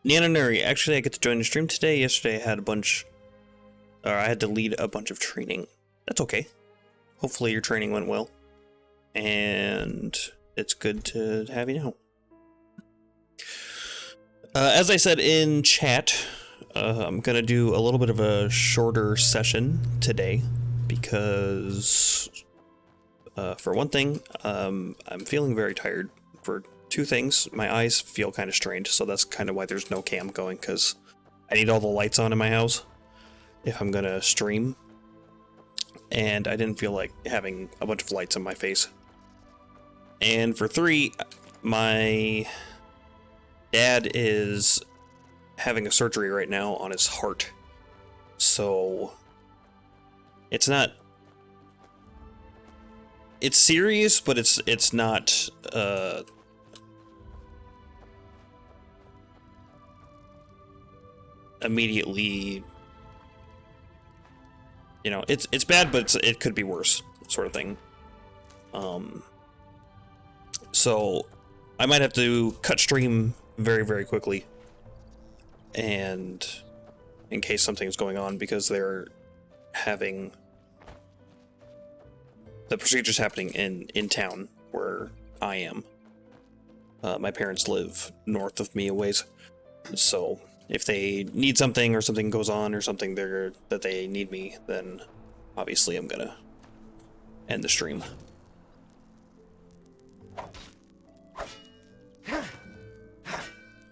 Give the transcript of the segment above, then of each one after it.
Nanonuri, actually I get to join the stream today. Yesterday I had to lead a bunch of training. That's okay. Hopefully your training went well. And it's good to have you now. As I said in chat, I'm gonna do a little bit of a shorter session today because, for one thing, I'm feeling very tired. For two things, my eyes feel kind of strained, so that's kind of why there's no cam going, because I need all the lights on in my house if I'm gonna stream, and I didn't feel like having a bunch of lights on my face. And for three, my dad is having a surgery right now on his heart, so it's serious, but it's not immediately, you know, it's bad, but it could be worse, sort of thing. So I might have to cut stream very, very quickly, and in case something's going on, because they're having the procedures happening in town where I am. My parents live north of me a ways, so if they need something or something goes on or something that they need me, then obviously I'm gonna end the stream.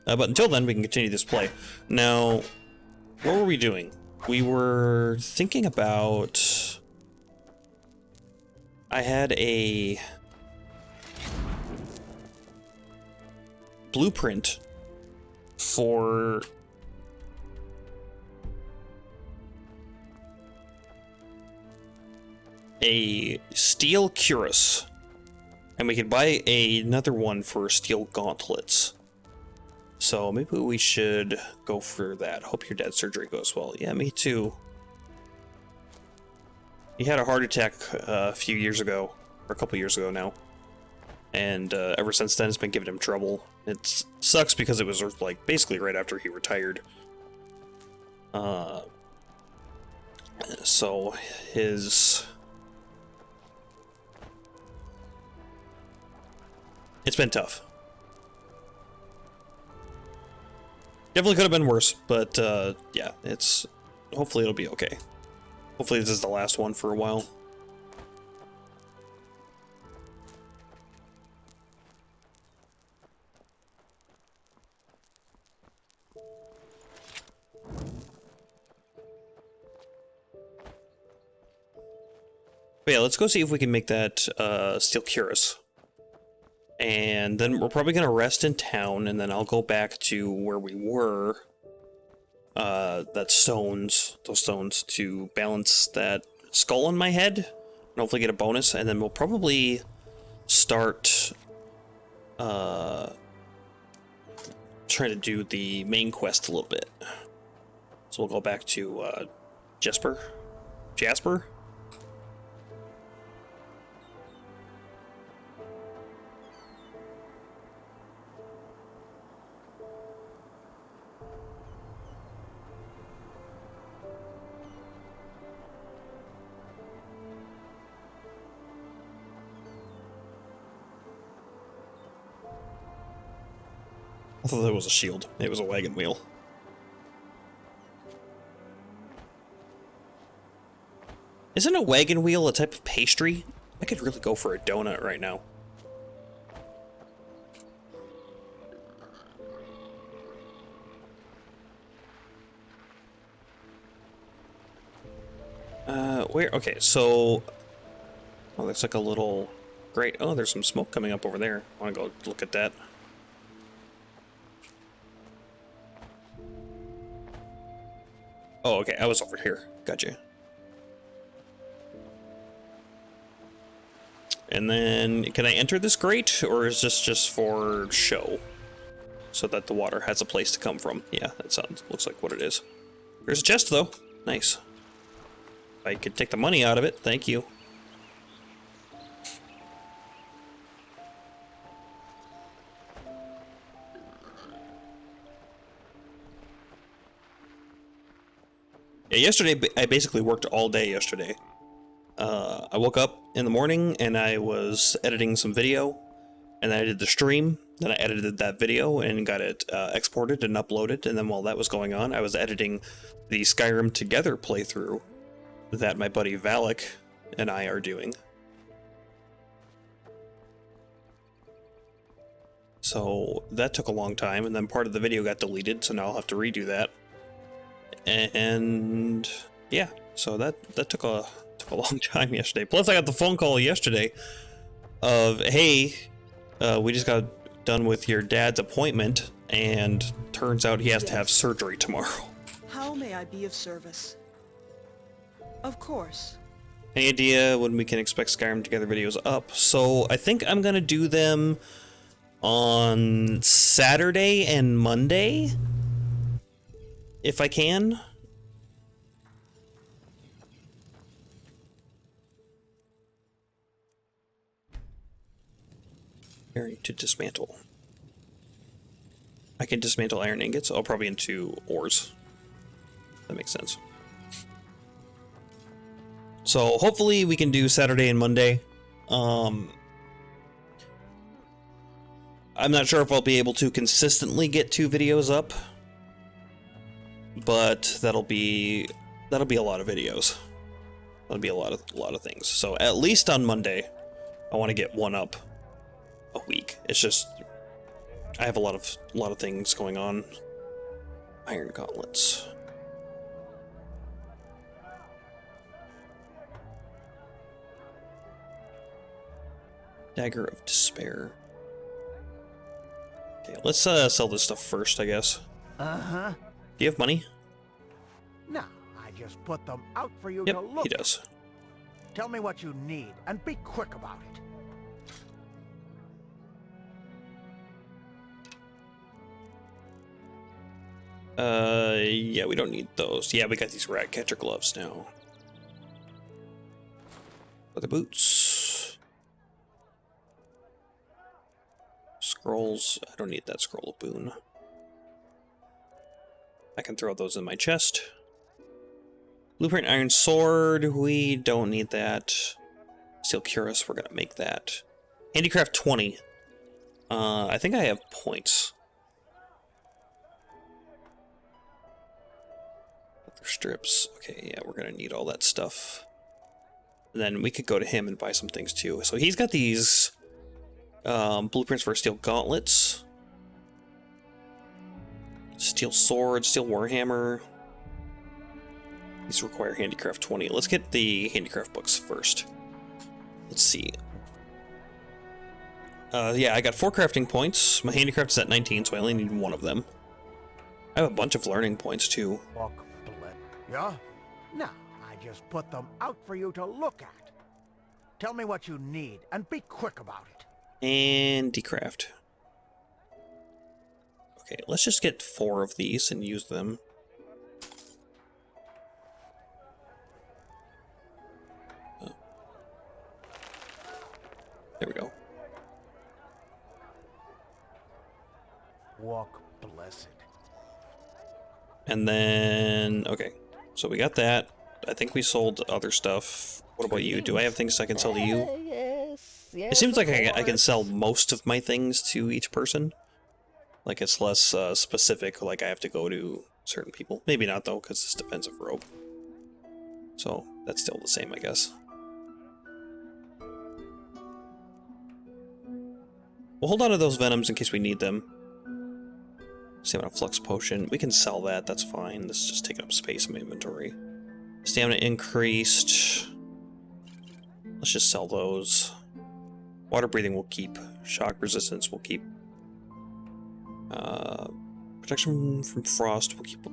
But until then, we can continue this play. Now, what were we doing? We were thinking about... I had a blueprint for a steel cuirass, and we could buy another one for steel gauntlets. So maybe we should go for that. Hope your dad's surgery goes well. Yeah, me too. He had a heart attack a few years ago, or a couple years ago now, and ever since then it's been giving him trouble. It sucks because it was like basically right after he retired. So it's been tough. Definitely could have been worse, but yeah, hopefully it'll be okay. Hopefully this is the last one for a while. But yeah, let's go see if we can make that steel cuirass. And then we're probably going to rest in town, and then I'll go back to where we were. Those stones, to balance that skull on my head, and hopefully get a bonus, and then we'll probably start trying to do the main quest a little bit. So we'll go back to Jasper? I thought that was a shield. It was a wagon wheel. Isn't a wagon wheel a type of pastry? I could really go for a donut right now. Where? Okay, so... Oh, looks like a little... Great. Oh, there's some smoke coming up over there. I want to go look at that. Oh, okay, I was over here. Gotcha. And then, can I enter this grate, or is this just for show? So that the water has a place to come from. Yeah, that looks like what it is. There's a chest, though. Nice. I could take the money out of it, thank you. Yeah, yesterday I basically worked all day yesterday. I woke up in the morning and I was editing some video, and then I did the stream. Then I edited that video and got it exported and uploaded. And then while that was going on, I was editing the Skyrim Together playthrough that my buddy Valak and I are doing. So that took a long time, and then part of the video got deleted, so now I'll have to redo that. And yeah, so that took a long time yesterday. Plus, I got the phone call yesterday of, hey, we just got done with your dad's appointment, and turns out he has to have surgery tomorrow. How may I be of service? Of course. Any idea when we can expect Skyrim Together videos up? So I think I'm gonna do them on Saturday and Monday, if I can. Iron to dismantle. I can dismantle iron ingots. Oh, probably into ores. That makes sense. So hopefully we can do Saturday and Monday. I'm not sure if I'll be able to consistently get 2 videos up, but that'll be a lot of videos. That'll be a lot of things. So at least on Monday, I want to get 1 up a week. It's just I have a lot of things going on. Iron gauntlets. Dagger of Despair. Okay, let's sell this stuff first, I guess. Uh-huh. Do you have money? No, I just put them out for you Yep, to look he does. at. Tell me what you need, and be quick about it. Yeah, we don't need those. Yeah, we got these rat catcher gloves now. Leather boots. Scrolls. I don't need that scroll of boon. I can throw those in my chest. Blueprint iron sword. We don't need that. Steel cuirass. We're gonna make that. Handicraft 20. I think I have points. Leather strips. Okay, yeah, we're gonna need all that stuff. And then we could go to him and buy some things too. So he's got these blueprints for steel gauntlets, steel sword, steel warhammer. These require handicraft 20. Let's get the handicraft books first. Let's see. Yeah, I got 4 crafting points. My handicraft is at 19, so I only need 1 of them. I have a bunch of learning points too. Yeah? No, I just put them out for you to look at. Tell me what you need, and be quick about it. And decraft. Okay, let's just get 4 of these and use them. Oh. There we go. Walk blessed. And then, okay, so we got that. I think we sold other stuff. What about you? Do I have things I can sell to you? Yes. It seems like I can sell most of my things to each person. Like, it's less specific, like I have to go to certain people. Maybe not, though, because it's defensive robe. So, that's still the same, I guess. We'll hold on to those venoms in case we need them. Stamina flux potion. We can sell that, that's fine. This is just taking up space in my inventory. Stamina increased. Let's just sell those. Water breathing we'll keep. Shock resistance we'll keep. Protection from frost we'll keep.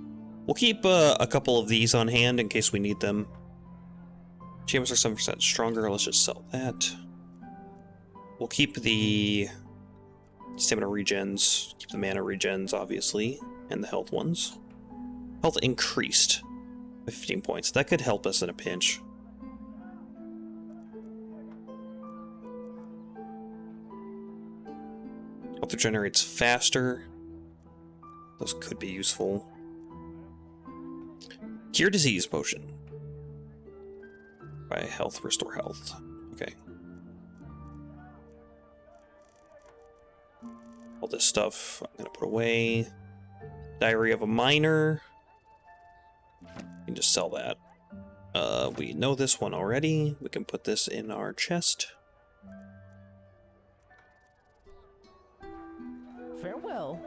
We'll keep a couple of these on hand in case we need them. Chambers are 7% stronger. Let's just sell that. We'll keep the stamina regens, keep the mana regens, obviously, and the health ones. Health increased by 15 points. That could help us in a pinch. Health regenerates faster. Those could be useful. Cure disease potion. By health, restore health. Okay. All this stuff I'm gonna put away. Diary of a Miner. You can just sell that. We know this one already. We can put this in our chest. Farewell.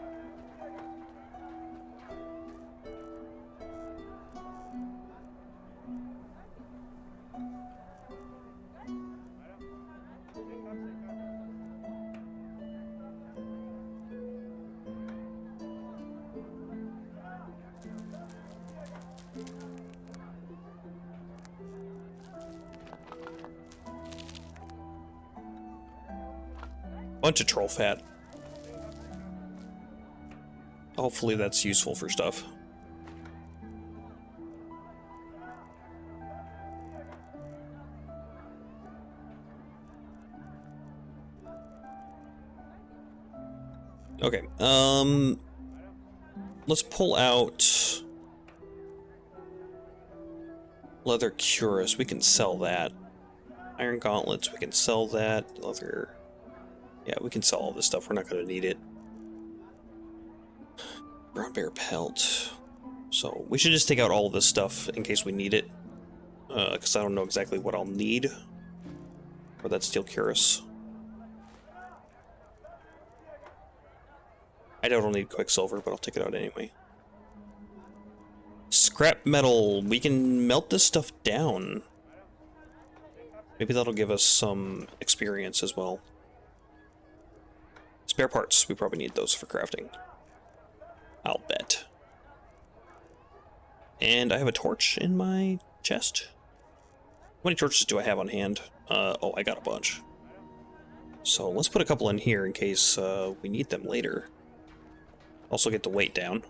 Bunch of troll fat. Hopefully that's useful for stuff. Okay, let's pull out leather cuirass. We can sell that. Iron gauntlets, we can sell that. Leather. Yeah, we can sell all this stuff. We're not going to need it. Brown bear pelt. So we should just take out all of this stuff in case we need it. Because I don't know exactly what I'll need for that steel cuirass. I don't need quicksilver, but I'll take it out anyway. Scrap metal. We can melt this stuff down. Maybe that'll give us some experience as well. Spare parts. We probably need those for crafting. I'll bet. And I have a torch in my chest. How many torches do I have on hand? Oh, I got a bunch. So let's put a couple in here in case we need them later. Also get the weight down.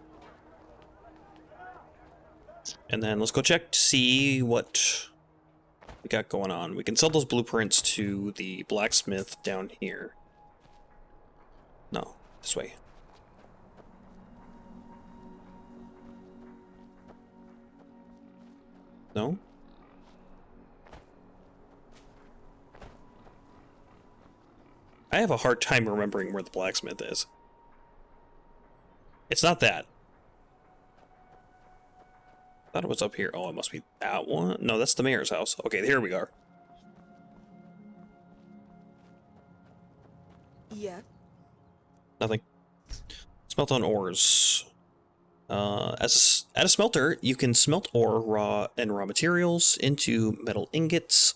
And then let's go check to see what we got going on. We can sell those blueprints to the blacksmith down here. No, this way. No? I have a hard time remembering where the blacksmith is. It's not that. I thought it was up here. Oh, it must be that one. No, that's the mayor's house. Okay, here we are. Yet. Nothing. Smelt on ores. At a smelter, you can smelt ore, raw materials into metal ingots.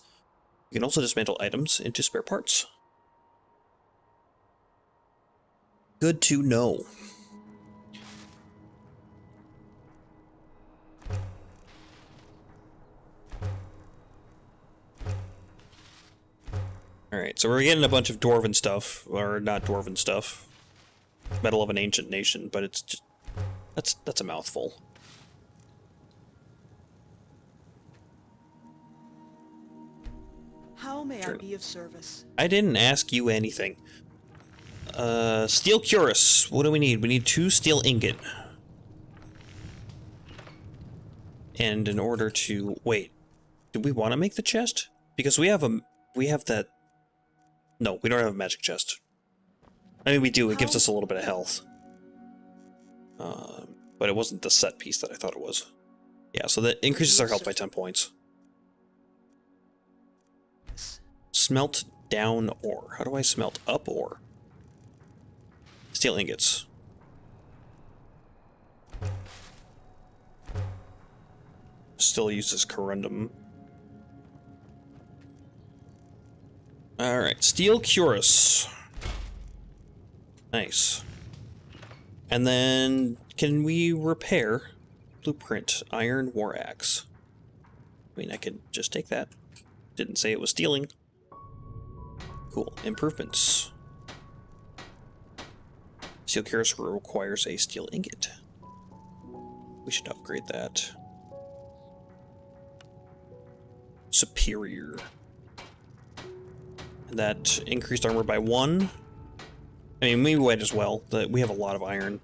You can also dismantle items into spare parts. Good to know. Alright, so we're getting a bunch of dwarven stuff, or not dwarven stuff. Metal of an ancient nation, but it's just... That's a mouthful. How may I be of service? I didn't ask you anything. Steel cuirass. What do we need? We need 2 steel ingot. And in order to... Wait. Do we want to make the chest? Because we have that... No, we don't have a magic chest. I mean, we do. It gives us a little bit of health. But it wasn't the set piece that I thought it was. Yeah, so that increases our health by 10 points. Smelt down ore. How do I smelt up ore? Steel ingots. Still uses corundum. Alright, steel cuirass. Nice. And then, can we repair blueprint iron war axe? I mean, I could just take that. Didn't say it was stealing. Cool. Improvements. Steel cuirass requires a steel ingot. We should upgrade that. Superior. And that increased armor by 1. I mean, we might as well. We have a lot of iron.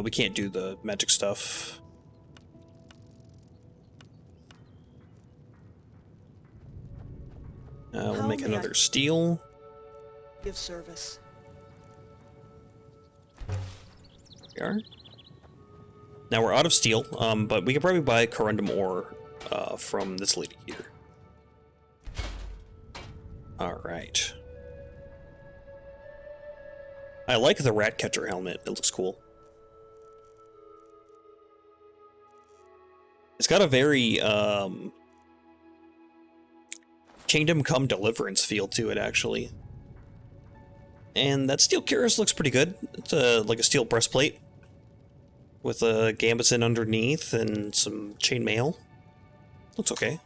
We can't do the magic stuff. We'll How make may another I steel. be of service? There we are. Now we're out of steel, but we could probably buy corundum ore from this lady here. Alright. I like the rat catcher helmet. It looks cool. It's got a very Kingdom Come Deliverance feel to it, actually. And that steel cuirass looks pretty good. It's like a steel breastplate with a gambeson underneath and some chainmail. Looks okay.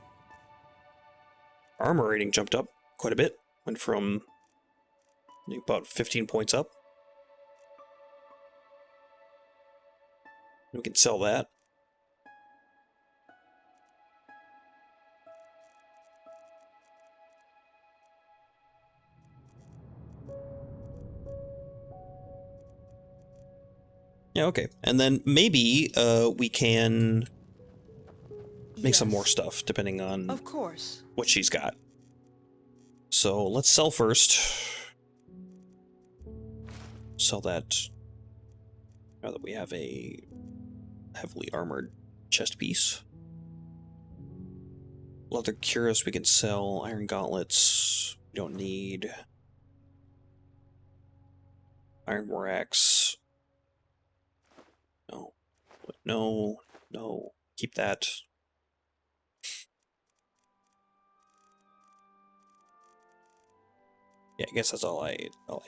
Armor rating jumped up quite a bit. Went from about 15 points up. We can sell that. Yeah, okay. And then maybe we can make some more Yes, stuff, depending on of course. what she's got. So let's sell first. Sell that now that we have a heavily armored chest piece. Leather cuirass we can sell. Iron gauntlets we don't need. Iron war axe. No. No. No. Keep that. Yeah, I guess that's all I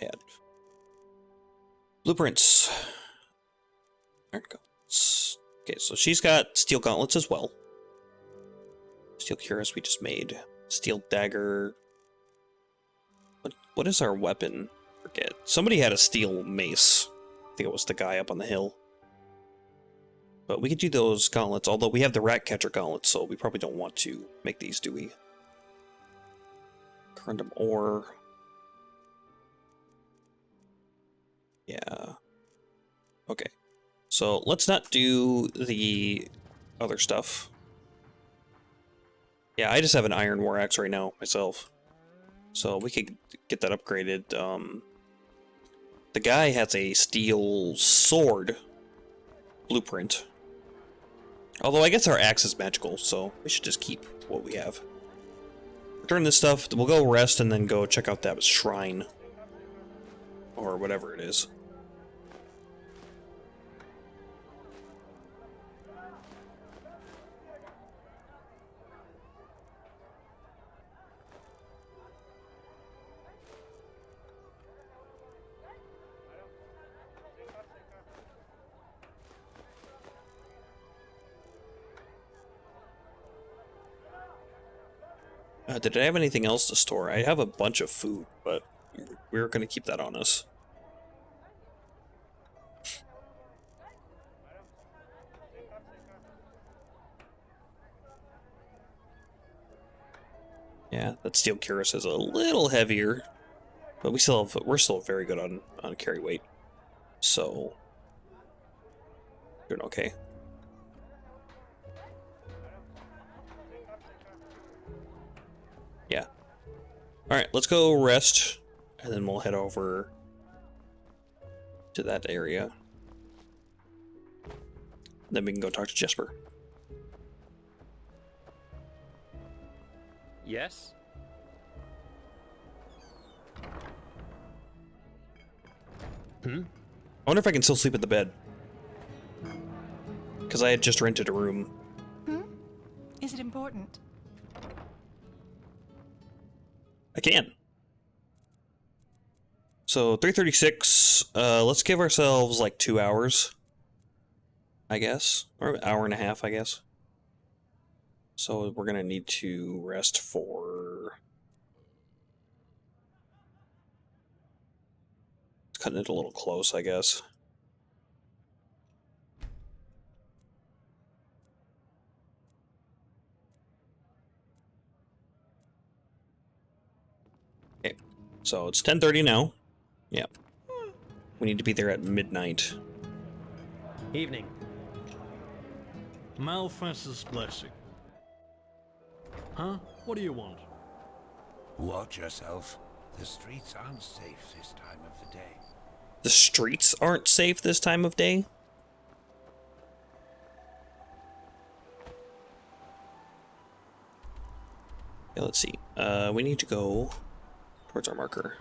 had. Blueprints. Iron gauntlets. Okay, so she's got steel gauntlets as well. Steel cuirass we just made. Steel dagger. What is our weapon? Forget. Somebody had a steel mace. I think it was the guy up on the hill. But we could do those gauntlets, although we have the rat catcher gauntlets, so we probably don't want to make these, do we? Corundum ore. Yeah. Okay. So let's not do the other stuff. Yeah, I just have an iron war axe right now, myself. So we could get that upgraded. The guy has a steel sword blueprint. Although I guess our axe is magical, so we should just keep what we have. Return this stuff, we'll go rest and then go check out that shrine. Or whatever it is. Did I have anything else to store? I have a bunch of food, but we're going to keep that on us. Yeah, that steel cuirass is a little heavier, but we're still very good on carry weight. So doing okay. Yeah. Alright, let's go rest, and then we'll head over to that area. Then we can go talk to Jesper. Yes? I wonder if I can still sleep in the bed. Because I had just rented a room. Is it important? I can. So 3:36. Let's give ourselves like 2 hours, I guess, or an hour and a half, I guess. So we're gonna need to rest for. It's cutting it a little close, I guess. Okay, so it's 10:30 now. Yeah. We need to be there at midnight. Evening. Malfast's blessing. Huh? What do you want? Watch yourself. The streets aren't safe this time of the day. The streets aren't safe this time of day? Okay, let's see. We need to go towards our marker.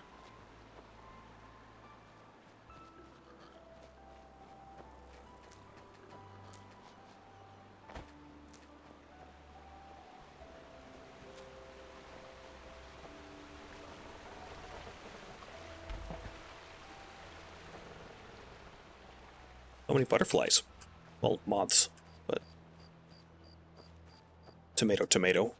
So many butterflies. Well, moths, but tomato, tomato.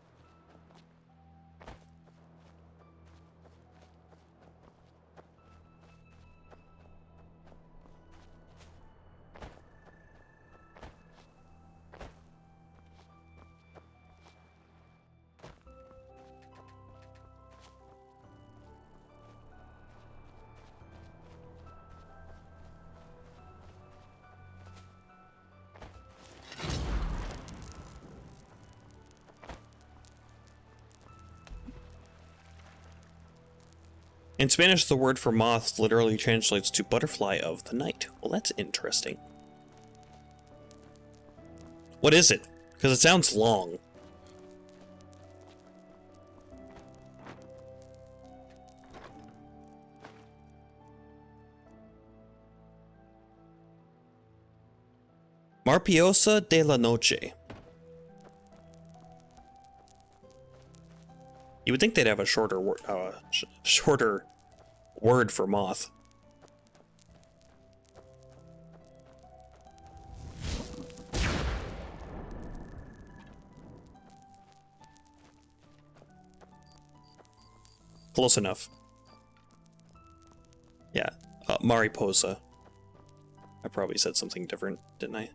In Spanish, the word for moth literally translates to butterfly of the night. Well, that's interesting. What is it? Because it sounds long. Marpiosa de la Noche. You would think they'd have a shorter word for moth. Close enough. Yeah, Mariposa. I probably said something different, didn't I?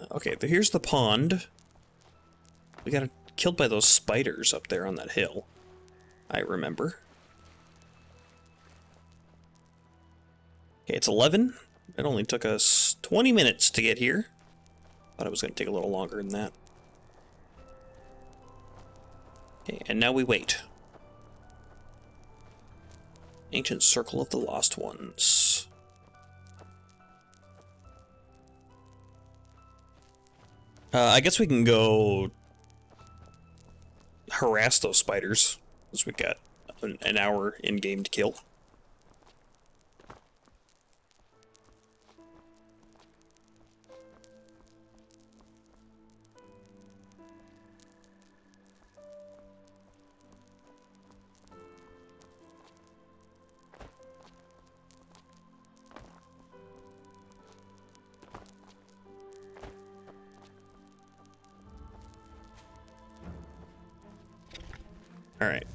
Okay, here's the pond. We got killed by those spiders up there on that hill. I remember. Okay, it's 11. It only took us 20 minutes to get here. Thought it was going to take a little longer than that. Okay, and now we wait. Ancient Circle of the Lost Ones. I guess we can go harass those spiders, since we got an hour in-game to kill. All right.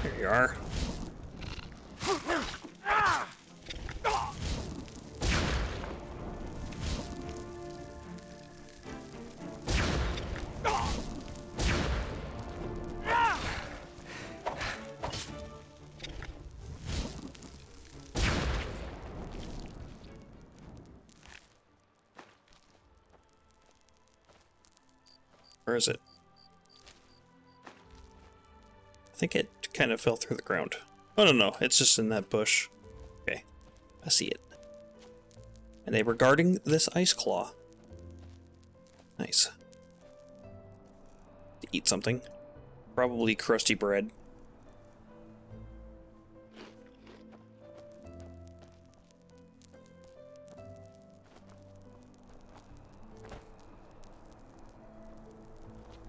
There you are. Where is it? I think it kind of fell through the ground. Oh, no, it's just in that bush. Okay, I see it. And they were guarding this ice claw. Nice. To eat something. Probably crusty bread.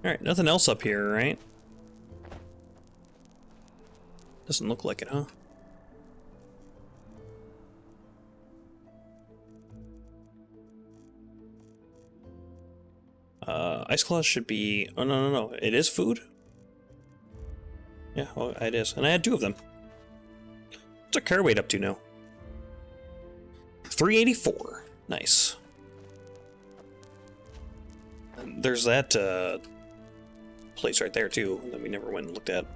Alright, nothing else up here, right? Doesn't look like it, huh? Ice claws should be... Oh, no. It is food? Yeah, well, it is. And I had 2 of them. What's our carry weight up to now? 384. Nice. And there's that place right there too that we never went and looked at.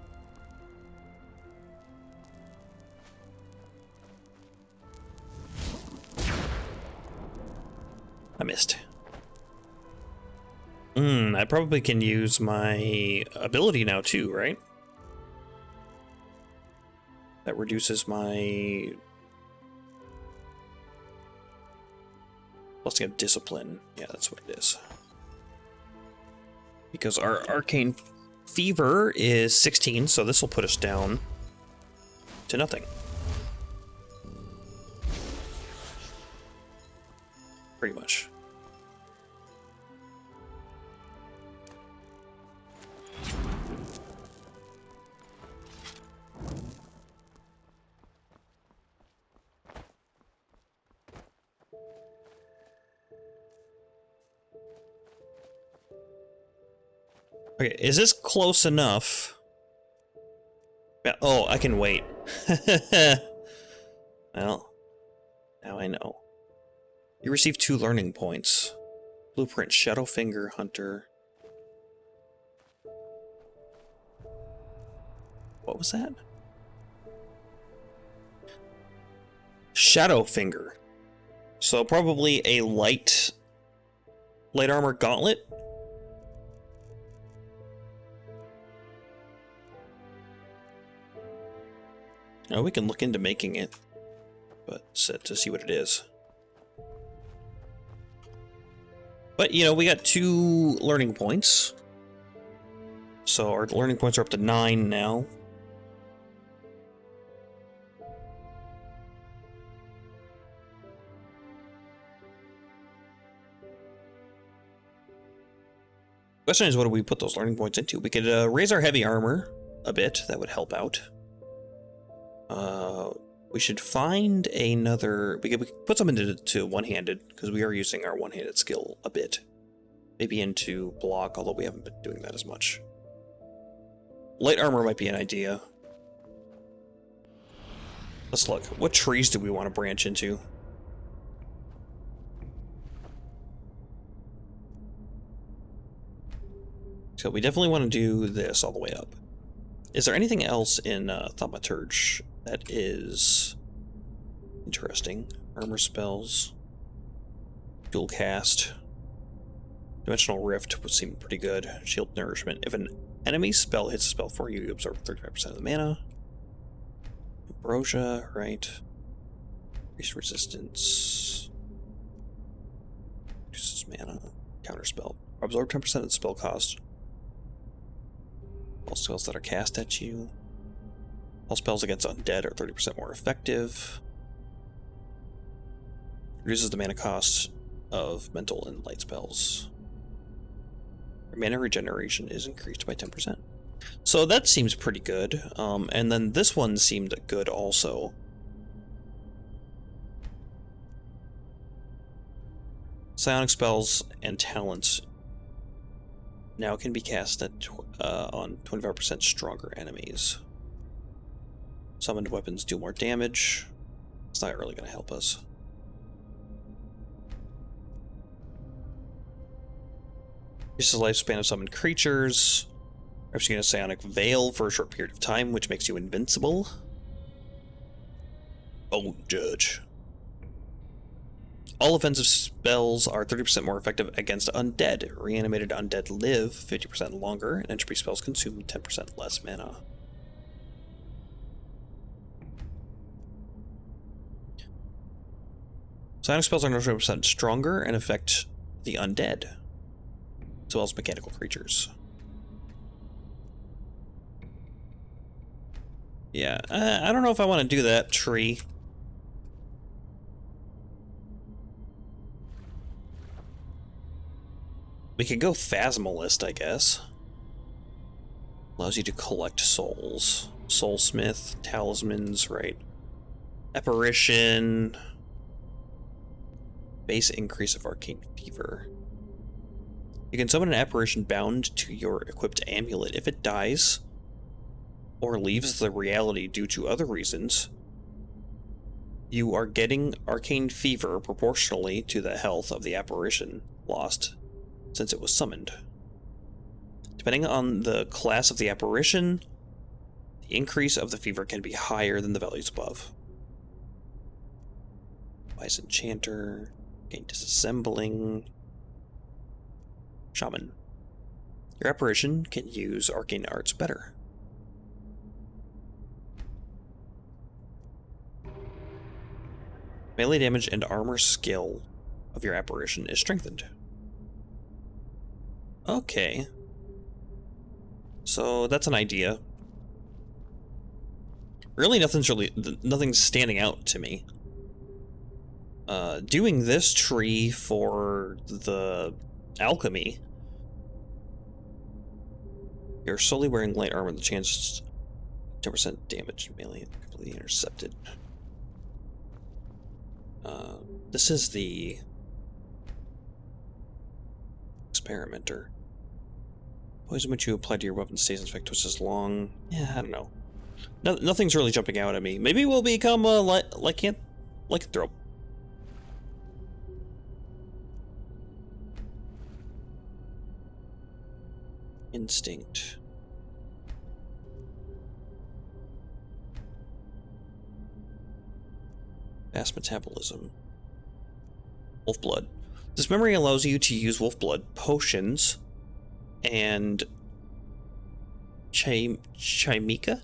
I missed. I probably can use my ability now too, right? That reduces my blessing of discipline. Yeah, that's what it is. Because our arcane fever is 16, so this will put us down to nothing. Pretty much. Okay, is this close enough? Yeah, oh, I can wait. Well, now I know. You receive 2 learning points. Blueprint, Shadowfinger, Hunter. What was that? Shadowfinger. So probably a light armor gauntlet. Oh, we can look into making it, but set to see what it is. But, you know, we got 2 learning points. So our learning points are up to 9 now. Question is, what do we put those learning points into? We could raise our heavy armor a bit. That would help out. We should find another. We could put some into one-handed because we are using our one-handed skill a bit. Maybe into block, although we haven't been doing that as much. Light armor might be an idea. Let's look. What trees do we want to branch into? So we definitely want to do this all the way up. Is there anything else in Thaumaturge that is interesting? Armor spells, dual cast, Dimensional Rift would seem pretty good. Shield Nourishment. If an enemy spell hits a spell for you, you absorb 35% of the mana. Ambrosia, right? Increased resistance. Reduces mana. Counterspell. Absorb 10% of the spell cost. All spells that are cast at you. All spells against undead are 30% more effective. Reduces the mana cost of mental and light spells. Your mana regeneration is increased by 10%. So that seems pretty good. And then this one seemed good also. Psionic spells and talents now can be cast at on 25% stronger enemies. Summoned weapons do more damage. It's not really going to help us. Increases the lifespan of summoned creatures. Executing a psionic veil for a short period of time, which makes you invincible. Oh, Judge. All offensive spells are 30% more effective against undead. Reanimated undead live 50% longer, and entropy spells consume 10% less mana. Psionic spells are 90% stronger and affect the undead, as well as mechanical creatures. Yeah, I don't know if I want to do that, tree. We could go Phasmalist, I guess. Allows you to collect souls. Soulsmith, talismans, right. Apparition. Base increase of arcane fever. You can summon an apparition bound to your equipped amulet. If it dies, or leaves the reality due to other reasons, You are getting arcane fever proportionally to the health of the apparition lost since it was summoned. Depending on the class of the apparition, the increase of the fever can be higher than the values above. Wise Enchanter, arcane disassembling, Shaman. Your apparition can use arcane arts better. Melee damage and armor skill of your apparition is strengthened. Okay. So that's an idea. Really nothing's standing out to me. Doing this tree for the alchemy. You're solely wearing light armor, the chance 10% damage melee completely intercepted. This is the experimenter. Poison which you apply to your weapon stays in effect twice as long. Yeah, I don't know. Nothing's really jumping out at me. Maybe we'll become a lycanthrope. Instinct. Fast metabolism. Wolf blood. This memory allows you to use wolf blood potions and Chimisa?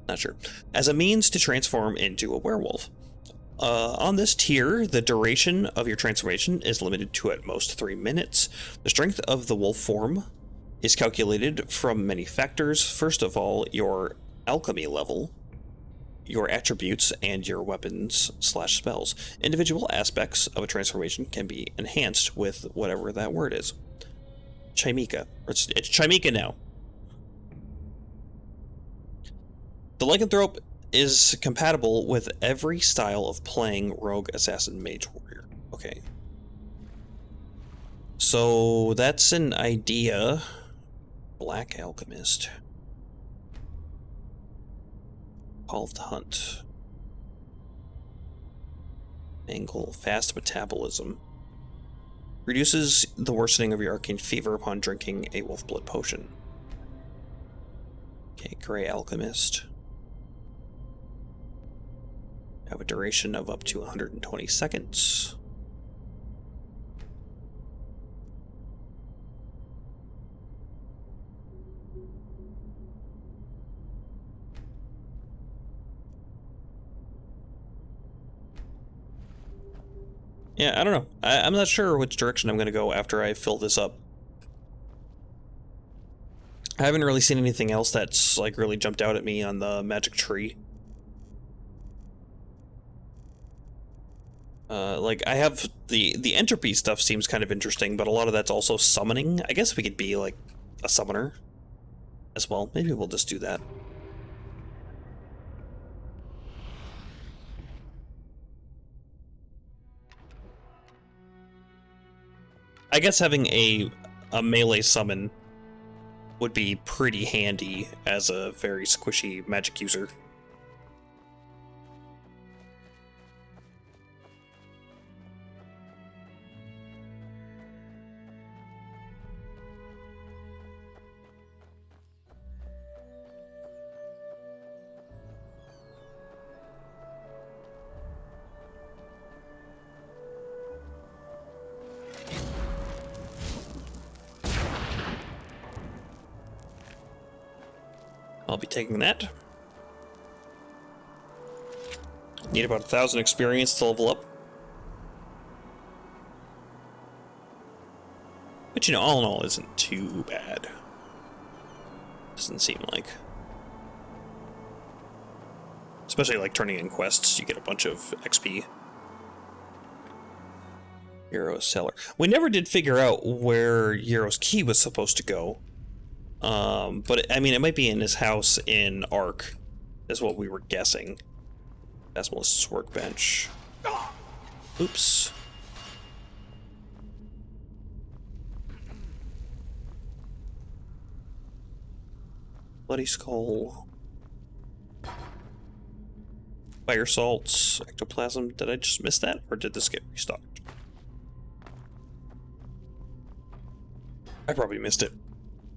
Not sure. As a means to transform into a werewolf. On this tier, the duration of your transformation is limited to at most 3 minutes. The strength of the wolf form is calculated from many factors. First of all, your alchemy level, your attributes, and your weapons/spells. Individual aspects of a transformation can be enhanced with whatever that word is. Chimika. It's Chimika now. The lycanthrope is compatible with every style of playing rogue, assassin, mage, warrior. Okay. So that's an idea. Black alchemist. Call of the Hunt. Angle. Fast metabolism. Reduces the worsening of your arcane fever upon drinking a wolf blood potion. Okay, Gray Alchemist. Have a duration of up to 120 seconds. Yeah, I don't know. I'm not sure which direction I'm going to go after I fill this up. I haven't really seen anything else that's like really jumped out at me on the magic tree. Like I have the entropy stuff seems kind of interesting, but a lot of that's also summoning. I guess we could be like a summoner as well. Maybe we'll just do that. I guess having a melee summon would be pretty handy as a very squishy magic user. I'll be taking that. Need about 1,000 experience to level up. But you know, all in all, isn't too bad. Doesn't seem like. Especially like turning in quests, you get a bunch of XP. Euro's cellar. We never did figure out where Euro's key was supposed to go. But I mean, it might be in his house in Ark, is what we were guessing. Asmolist's workbench. Oops. Bloody Skull. Fire salts, ectoplasm. Did I just miss that, or did this get restocked? I probably missed it.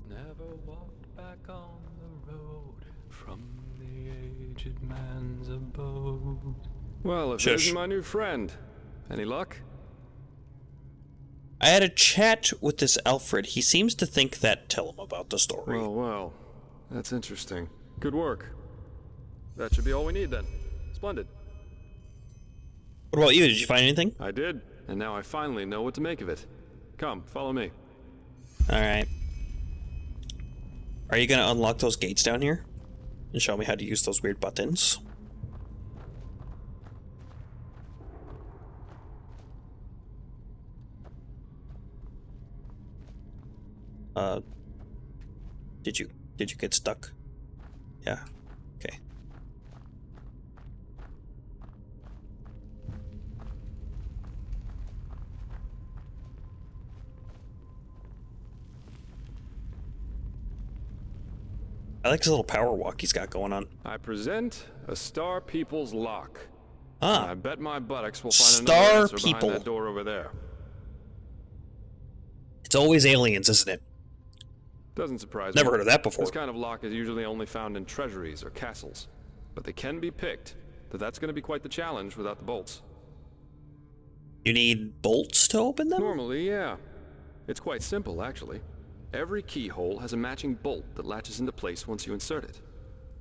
Never walked back on the road from the aged man's abode. Well, if Shush. this is my new friend, any luck? I had a chat with this Alfred. He seems to think that tell him about the story. Well, that's interesting. Good work. That should be all we need then. Splendid. What about you? Did you find anything? I did, and now I finally know what to make of it. Come, follow me. Alright. Are you gonna unlock those gates down here? And show me how to use those weird buttons? Did you get stuck? Yeah. Okay. I like this little power walk he's got going on. I present a Star People's lock. Ah. I bet my buttocks will find Star another answer People. behind that door over there. It's always aliens, isn't it? Doesn't surprise me. Never heard of that before. This kind of lock is usually only found in treasuries or castles, but they can be picked. But that's going to be quite the challenge without the bolts. You need bolts to open them? Normally, yeah. It's quite simple, actually. Every keyhole has a matching bolt that latches into place once you insert it.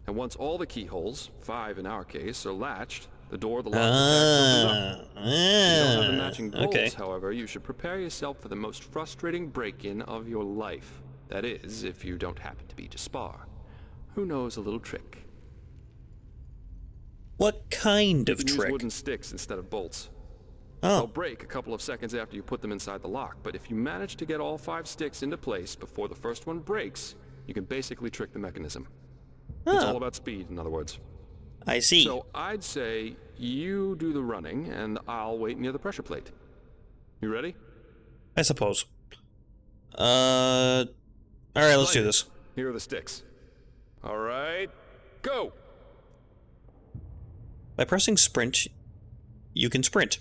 And once all the keyholes, 5 in our case, are latched, the door of the lock opens up. If you don't have the matching bolts, however, you should prepare yourself for the most frustrating break-in of your life. That is, if you don't happen to be Jaspar, who knows a little trick. What kind of You can use trick? wooden sticks instead of bolts. Oh. They'll break a couple of seconds after you put them inside the lock, but if you manage to get all 5 sticks into place before the first one breaks, you can basically trick the mechanism. It's all about speed, in other words. I see. So I'd say you do the running, and I'll wait near the pressure plate. You ready? I suppose. Alright, let's do this. Here are the sticks. All right, go! By pressing sprint, you can sprint.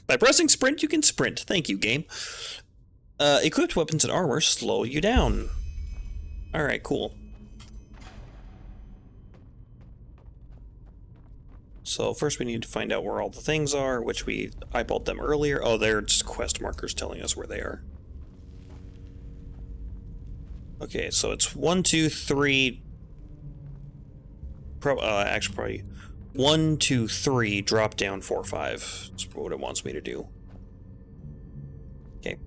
By pressing sprint, you can sprint. Thank you, game. Equipped weapons and armor slow you down. Alright, cool. So first we need to find out where all the things are, which we eyeballed them earlier. Oh, they're just quest markers telling us where they are. Okay, so it's 1, 2, 3. Actually, probably 1, 2, 3. Drop down 4, 5. That's what it wants me to do. Okay.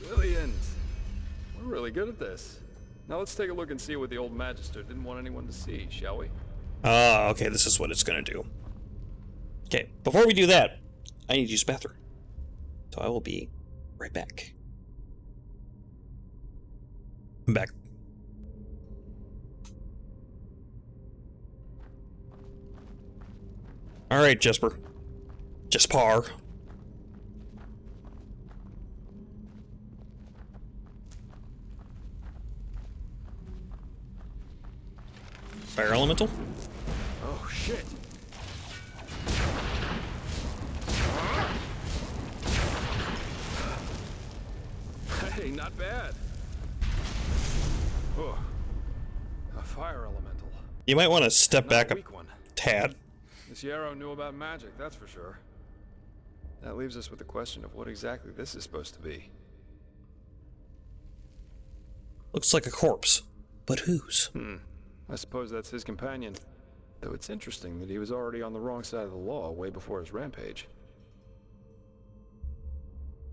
Brilliant. We're really good at this. Now let's take a look and see what the old Magister didn't want anyone to see, shall we? Ah, okay, this is what it's gonna do. Okay, before we do that, I need to use the bathroom. So I will be right back. I'm back. Alright, Jaspar. Jaspar. Fire elemental? Oh, shit. Hey, not bad. Oh, a fire elemental. You might want to step back Not a weak one. tad. This Yarrow knew about magic, that's for sure. That leaves us with the question of what exactly this is supposed to be. Looks like a corpse. But whose? I suppose that's his companion. Though it's interesting that he was already on the wrong side of the law way before his rampage.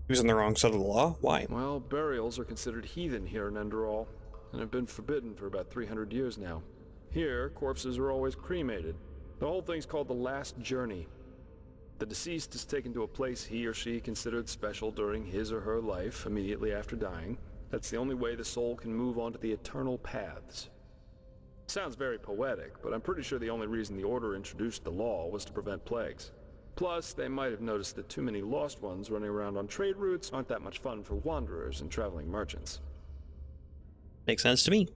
He was on the wrong side of the law? Why? Well, burials are considered heathen here in Enderal, and have been forbidden for about 300 years now. Here, corpses are always cremated. The whole thing's called the Last Journey. The deceased is taken to a place he or she considered special during his or her life, immediately after dying. That's the only way the soul can move on to the eternal paths. Sounds very poetic, but I'm pretty sure the only reason the Order introduced the law was to prevent plagues. Plus, they might have noticed that too many lost ones running around on trade routes aren't that much fun for wanderers and traveling merchants. Makes sense to me.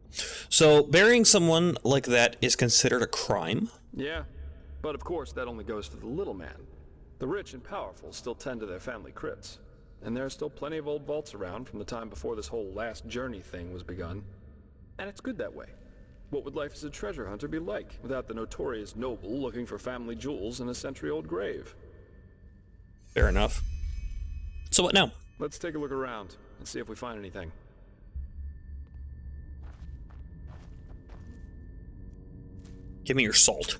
So, burying someone like that is considered a crime? Yeah, but of course that only goes for the little man. The rich and powerful still tend to their family crypts. And there are still plenty of old vaults around from the time before this whole last journey thing was begun. And it's good that way. What would life as a treasure hunter be like without the notorious noble looking for family jewels in a century-old grave? Fair enough. So what now? Let's take a look around and see if we find anything. Give me your salt.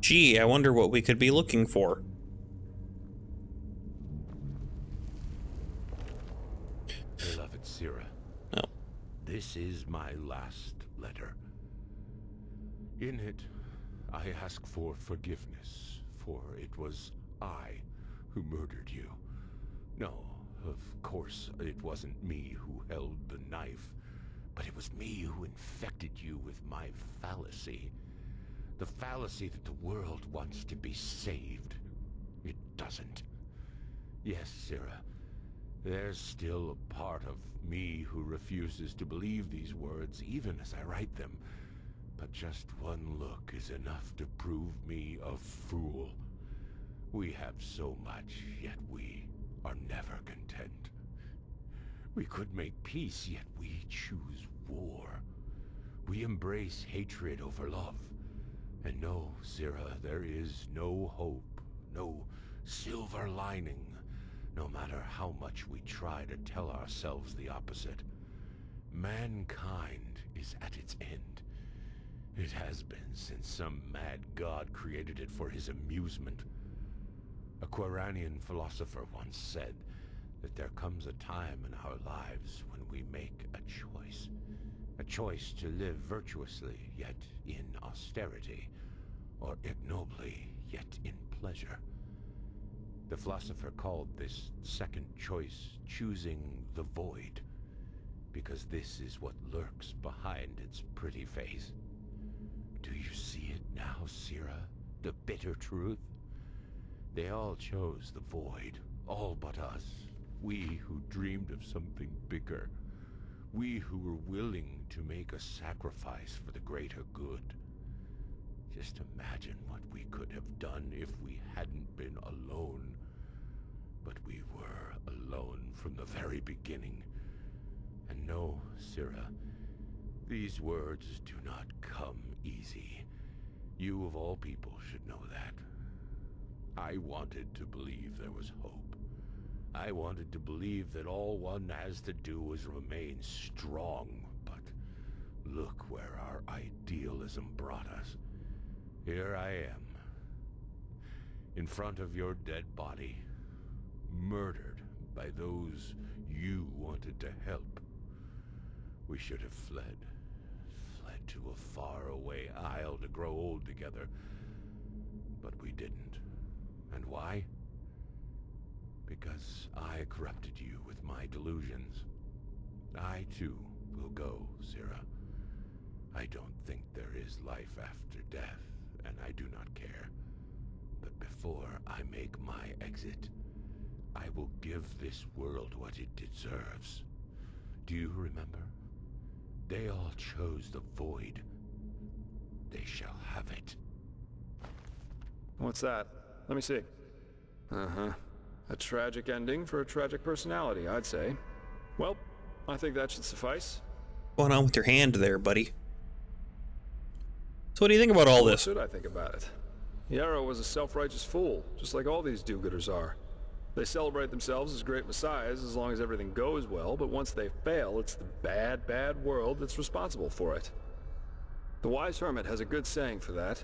Gee, I wonder what we could be looking for. Beloved Sira. Oh. This is my last letter. In it, I ask for forgiveness, for it was I who murdered you. No, of course, it wasn't me who held the knife, but it was me who infected you with my fallacy. The fallacy that the world wants to be saved. It doesn't. Yes, Sira, there's still a part of me who refuses to believe these words, even as I write them. But just one look is enough to prove me a fool. We have so much, yet we are never content. We could make peace, yet we choose war. We embrace hatred over love. And no, Sira, there is no hope, no silver lining, no matter how much we try to tell ourselves the opposite. Mankind is at its end. It has been since some mad god created it for his amusement. A Quranian philosopher once said that there comes a time in our lives when we make a choice. A choice to live virtuously, yet in austerity, or ignobly, yet in pleasure. The philosopher called this second choice choosing the void, because this is what lurks behind its pretty face. Do you see it now, Sira? The bitter truth? They all chose the void, all but us. We who dreamed of something bigger. We who were willing to make a sacrifice for the greater good. Just imagine what we could have done if we hadn't been alone. But we were alone from the very beginning. And no, Sira, these words do not come easy. You of all people should know that. I wanted to believe there was hope. I wanted to believe that all one has to do is remain strong. But look where our idealism brought us. Here I am, in front of your dead body, murdered by those you wanted to help. We should have fled to a faraway isle to grow old together. But we didn't. And why? Because I corrupted you with my delusions. I, too, will go, Sira. I don't think there is life after death, and I do not care. But before I make my exit, I will give this world what it deserves. Do you remember? They all chose the void. They shall have it. What's that? Let me see. Uh-huh. A tragic ending for a tragic personality, I'd say. Well, I think that should suffice. What's going on with your hand there, buddy? So what do you think about all What this? should I think about it? Yarrow was a self-righteous fool, just like all these do-gooders are. They celebrate themselves as great messiahs as long as everything goes well, but once they fail, it's the bad, bad world that's responsible for it. The wise hermit has a good saying for that.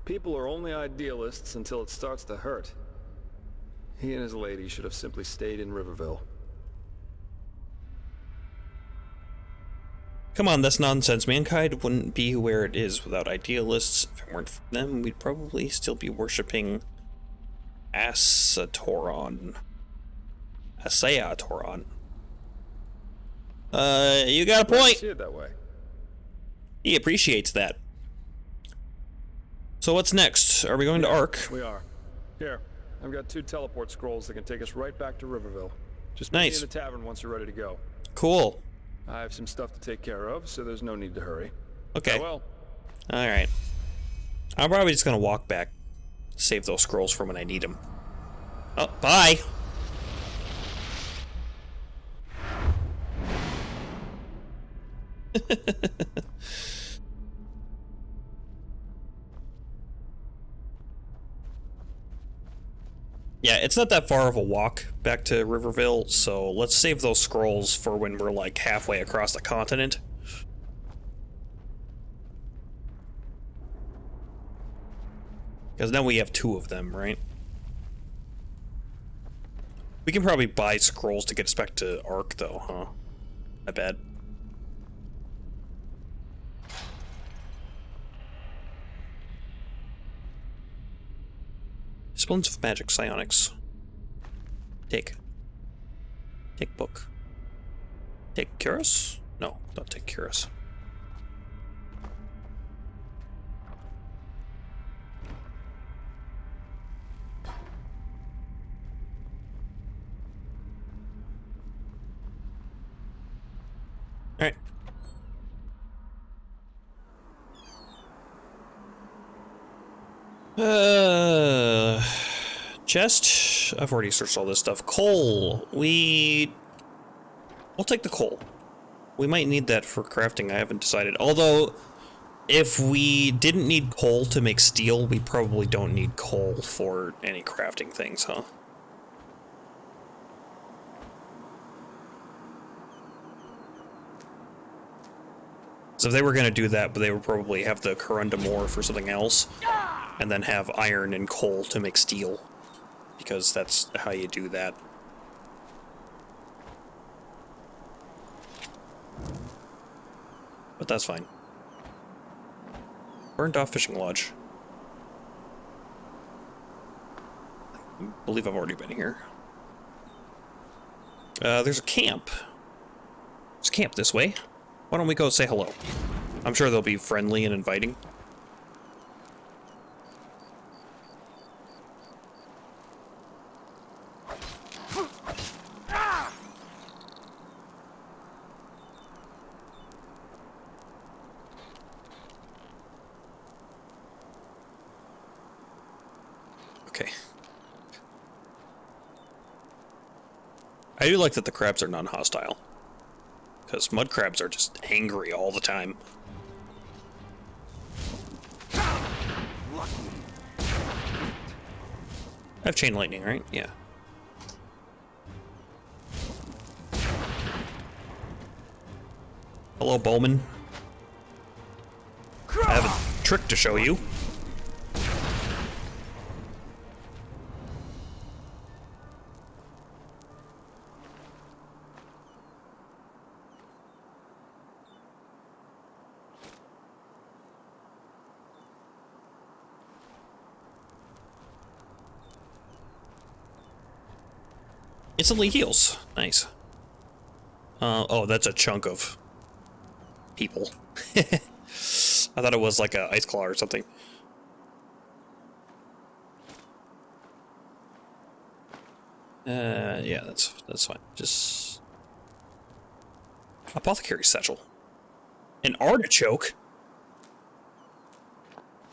People are only idealists until it starts to hurt. He and his lady should have simply stayed in Riverville. Come on, that's nonsense. Mankind wouldn't be where it is without idealists. If it weren't for them, we'd probably still be worshipping Asatoron. You got a I point. see it that way. He appreciates that. So what's next? Are we going to Ark? We are. Here, I've got 2 teleport scrolls that can take us right back to Riverville. Just meet me Nice. in the tavern once you're ready to go. Cool. I have some stuff to take care of, so there's no need to hurry. Okay. Well, Alright. I'm probably just gonna walk back. Save those scrolls for when I need them. Oh, bye! Yeah, it's not that far of a walk back to Riverville, so let's save those scrolls for when we're like halfway across the continent. Because now we have 2 of them, right? We can probably buy scrolls to get us back to Ark, though, huh? I bet. Disciplines of Magic, Psionics. Take. Take book. Take Curus? No, don't take Curus. Alright. Chest. I've already searched all this stuff. Coal. We'll take the coal. We might need that for crafting. I haven't decided. Although, if we didn't need coal to make steel, we probably don't need coal for any crafting things, huh? So if they were going to do that, but they would probably have the corundum ore for something else, and then have iron and coal to make steel, because that's how you do that. But that's fine. Burned off fishing lodge. I believe I've already been here. There's a camp. There's a camp this way. Why don't we go say hello? I'm sure they'll be friendly and inviting. Okay. I do like that the crabs are non-hostile. Because mud crabs are just angry all the time. I have chain lightning, right? Yeah. Hello, Bowman. I have a trick to show you. Instantly heals. Nice. Oh, that's a chunk of people. I thought it was like a ice claw or something. Yeah, that's fine. Just apothecary satchel. An artichoke.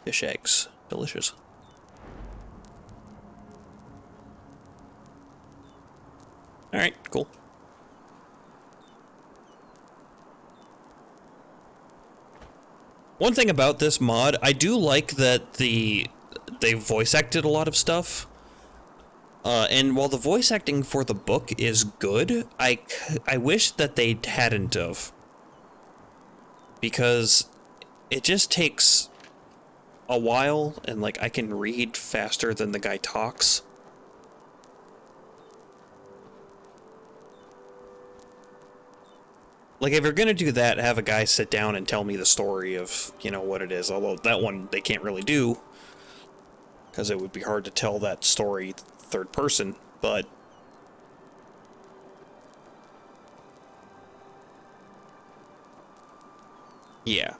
Fish eggs, delicious. All right, cool. One thing about this mod, I do like that they voice acted a lot of stuff. And while the voice acting for the book is good, I wish that they hadn't of. Because it just takes a while, and like I can read faster than the guy talks. Like, if you're gonna do that, have a guy sit down and tell me the story of, you know, what it is. Although that one they can't really do, because it would be hard to tell that story third person, but... yeah.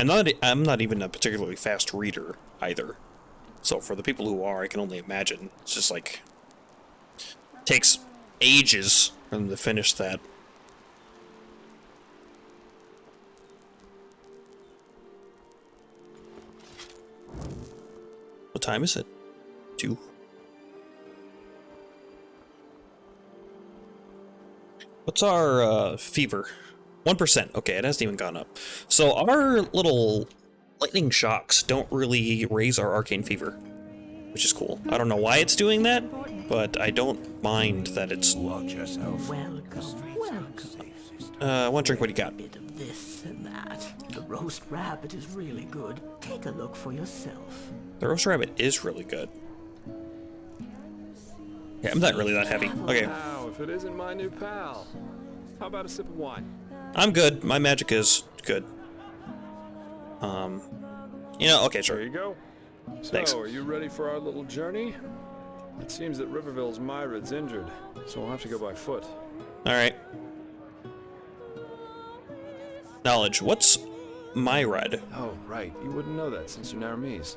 And I'm not even a particularly fast reader either. So for the people who are, I can only imagine. It's just like takes ages for them to finish that. What time is it? 2. What's our fever? 1%. Okay, it hasn't even gone up. So our little lightning shocks don't really raise our arcane fever, which is cool. I don't know why it's doing that, but I don't mind that it's... Watch yourself. Welcome, welcome. One drink, what do you got? A bit of this and that. The roast rabbit is really good. Take a look for yourself. The roast rabbit is really good. Yeah, I'm not really that heavy. Okay, Now, if it isn't my new pal. How about a sip of wine? I'm good. My magic is good. You know, okay, There sure. you go. So, Thanks. are you ready for our little journey? It seems that Riverville's Myrad's injured, so we'll have to go by foot. Alright. Knowledge. What's Myrad? Oh, right. You wouldn't know that since you're Naramese.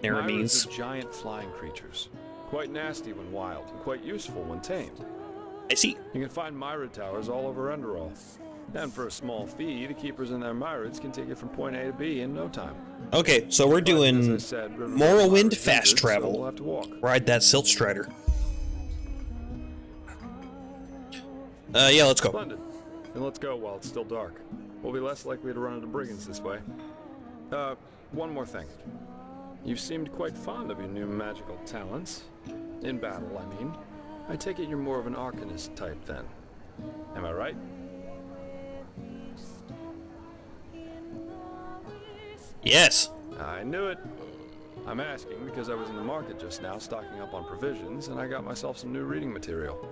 Naramese. Myrads are giant flying creatures. Quite nasty when wild, and quite useful when tamed. I see. You can find Myrad towers all over Enderal. And for a small fee, the keepers in their Myrads can take you from point A to B in no time. Okay, so we're But, as I doing said, Riverville's Morrowind Myrad's fast injured, so travel. we'll have to walk. Ride that Silt Strider. Yeah, let's go. Splendid. Then let's go while it's still dark. We'll be less likely to run into brigands this way. One more thing. You've seemed quite fond of your new magical talents. In battle, I mean. I take it you're more of an arcanist type then. Am I right? Yes. I knew it. I'm asking because I was in the market just now stocking up on provisions and I got myself some new reading material.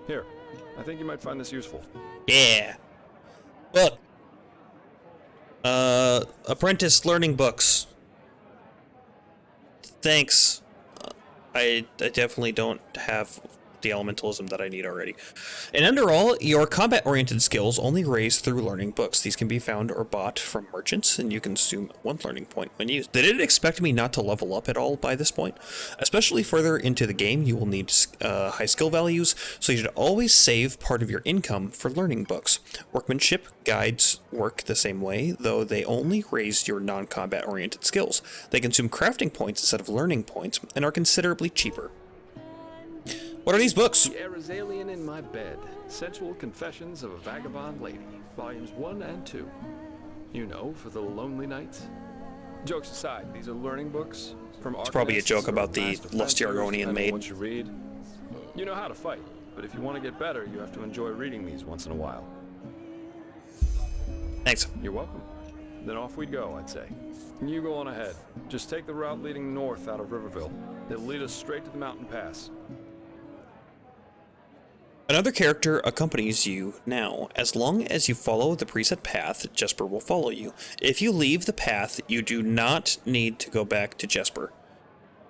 Here, I think you might find this useful. Yeah. Look. Apprentice learning books. Thanks. I definitely don't have the elementalism that I need already. In Enderal, your combat-oriented skills only raise through learning books. These can be found or bought from merchants, and you consume 1 learning point when used. Did it expect me not to level up at all by this point? Especially further into the game, you will need high skill values, so you should always save part of your income for learning books. Workmanship guides work the same way, though they only raise your non-combat oriented skills. They consume crafting points instead of learning points, and are considerably cheaper. What are these books? The Arizalian in My Bed. Sensual Confessions of a Vagabond Lady. Volumes 1 and 2. You know, for the lonely nights. Jokes aside, these are learning books from It's probably a arcanists joke or about the master lusty fencers, Argonian depending on maid. What you read. You know how to fight, but if you want to get better, you have to enjoy reading these once in a while. Thanks. You're welcome. Then off we'd go, I'd say. You go on ahead. Just take the route leading north out of Riverville. It'll lead us straight to the mountain pass. Another character accompanies you now. As long as you follow the preset path, Jesper will follow you. If you leave the path, you do not need to go back to Jesper.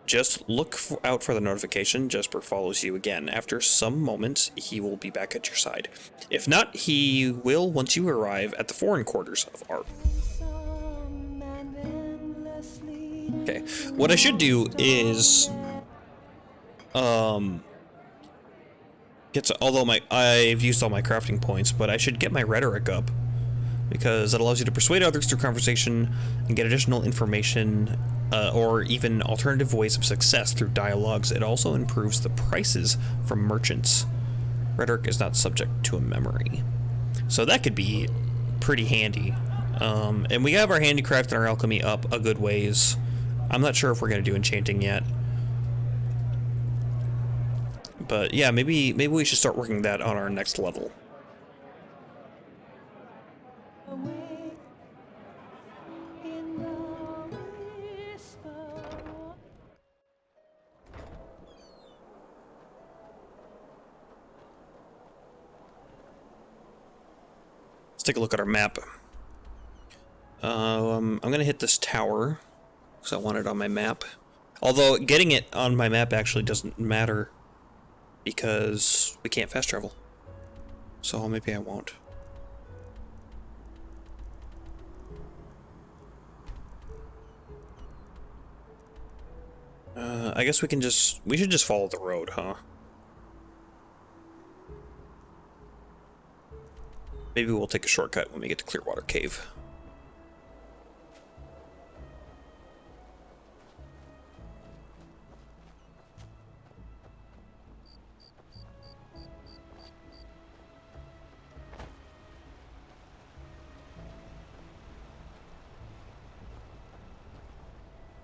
Just look out for the notification. Jesper follows you again. After some moments, he will be back at your side. If not, he will once you arrive at the foreign quarters of Art. Okay, what I should do is... although I've used all my crafting points, but I should get my rhetoric up, because it allows you to persuade others through conversation and get additional information or even alternative ways of success through dialogues. It also improves the prices from merchants. Rhetoric is not subject to a memory, so that could be pretty handy. And we have our handicraft and our alchemy up a good ways. I'm not sure if we're going to do enchanting yet. But yeah, maybe we should start working that on our next level. Let's take a look at our map. I'm gonna hit this tower because I want it on my map. Although getting it on my map actually doesn't matter, because we can't fast travel. So maybe I won't. I guess we should just follow the road, huh? Maybe we'll take a shortcut when we get to Clearwater Cave.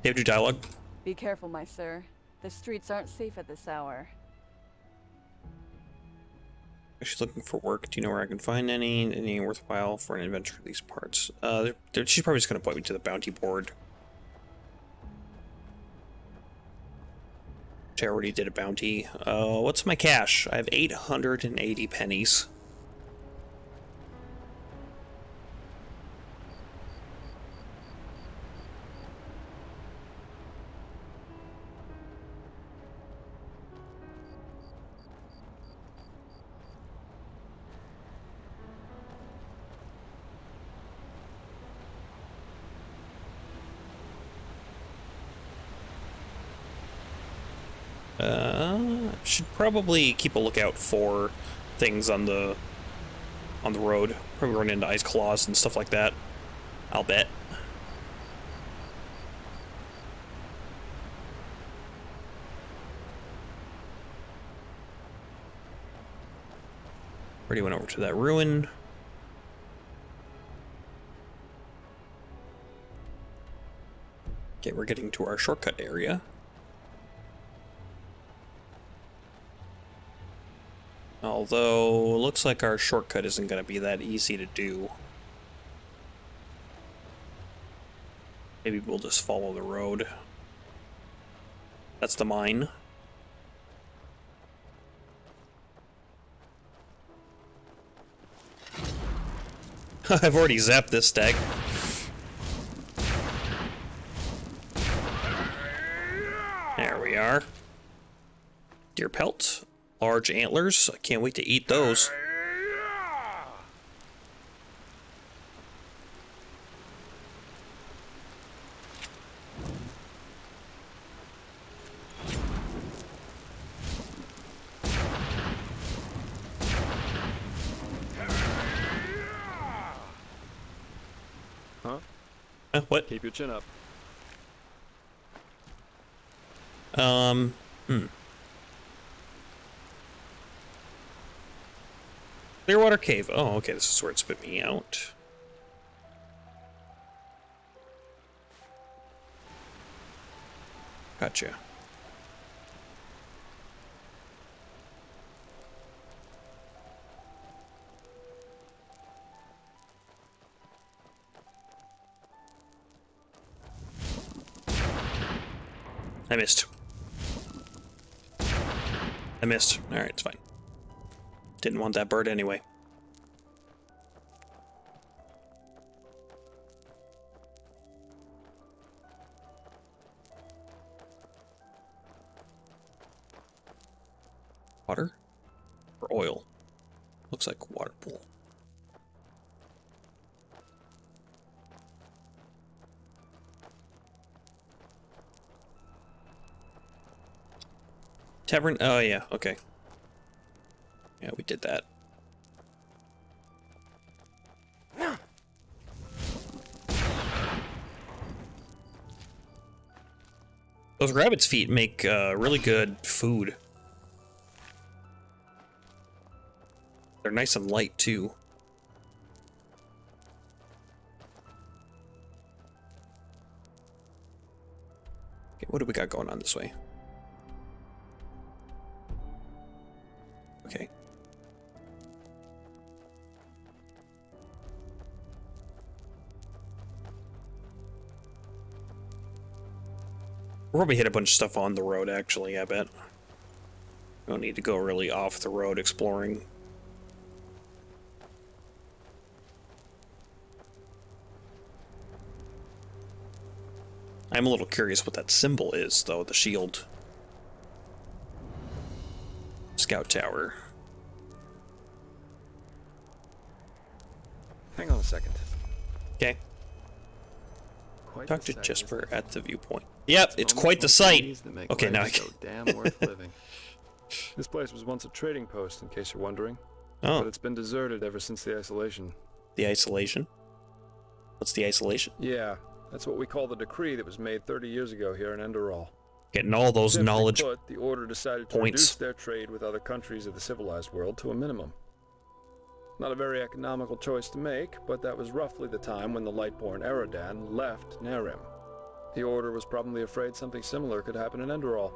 They have to do dialogue? Be careful, my sir. The streets aren't safe at this hour. She's looking for work. Do you know where I can find any worthwhile for an adventure in these parts? She's probably just gonna point me to the bounty board. I already did a bounty. What's my cash? I have 880 pennies. Should probably keep a lookout for things on the road. Probably run into ice claws and stuff like that. I'll bet. Already went over to that ruin. Okay, we're getting to our shortcut area. Although, looks like our shortcut isn't going to be that easy to do. Maybe we'll just follow the road. That's the mine. I've already zapped this stag. There we are. Deer pelt. Large antlers. I can't wait to eat those. Huh? What? Keep your chin up. Clearwater Cave. Oh, okay, this is where it spit me out. Gotcha. I missed. Alright, it's fine. Didn't want that bird anyway. Water? Or oil? Looks like a water pool. Tavern? Oh, yeah, okay. Yeah, we did that. Those rabbit's feet make really good food. They're nice and light, too. Okay, what do we got going on this way? Okay. We'll probably hit a bunch of stuff on the road, actually, I bet. We don't need to go really off the road exploring. I'm a little curious what that symbol is, though, the shield. Scout tower. Hang on a second. Okay. Talk to Jesper at the viewpoint. Yep, it's quite the sight. Okay, now I can. So damn worth living. This place was once a trading post, in case you're wondering. Oh. But it's been deserted ever since the isolation. The isolation? What's the isolation? Yeah, that's what we call the decree that was made 30 years ago here in Enderal. Getting all those Simply knowledge put, the order decided to points. reduce their trade with other countries of the civilized world to a minimum. Not a very economical choice to make, but that was roughly the time when the Lightborn Eradan left Nerim. The order was probably afraid something similar could happen in Enderal.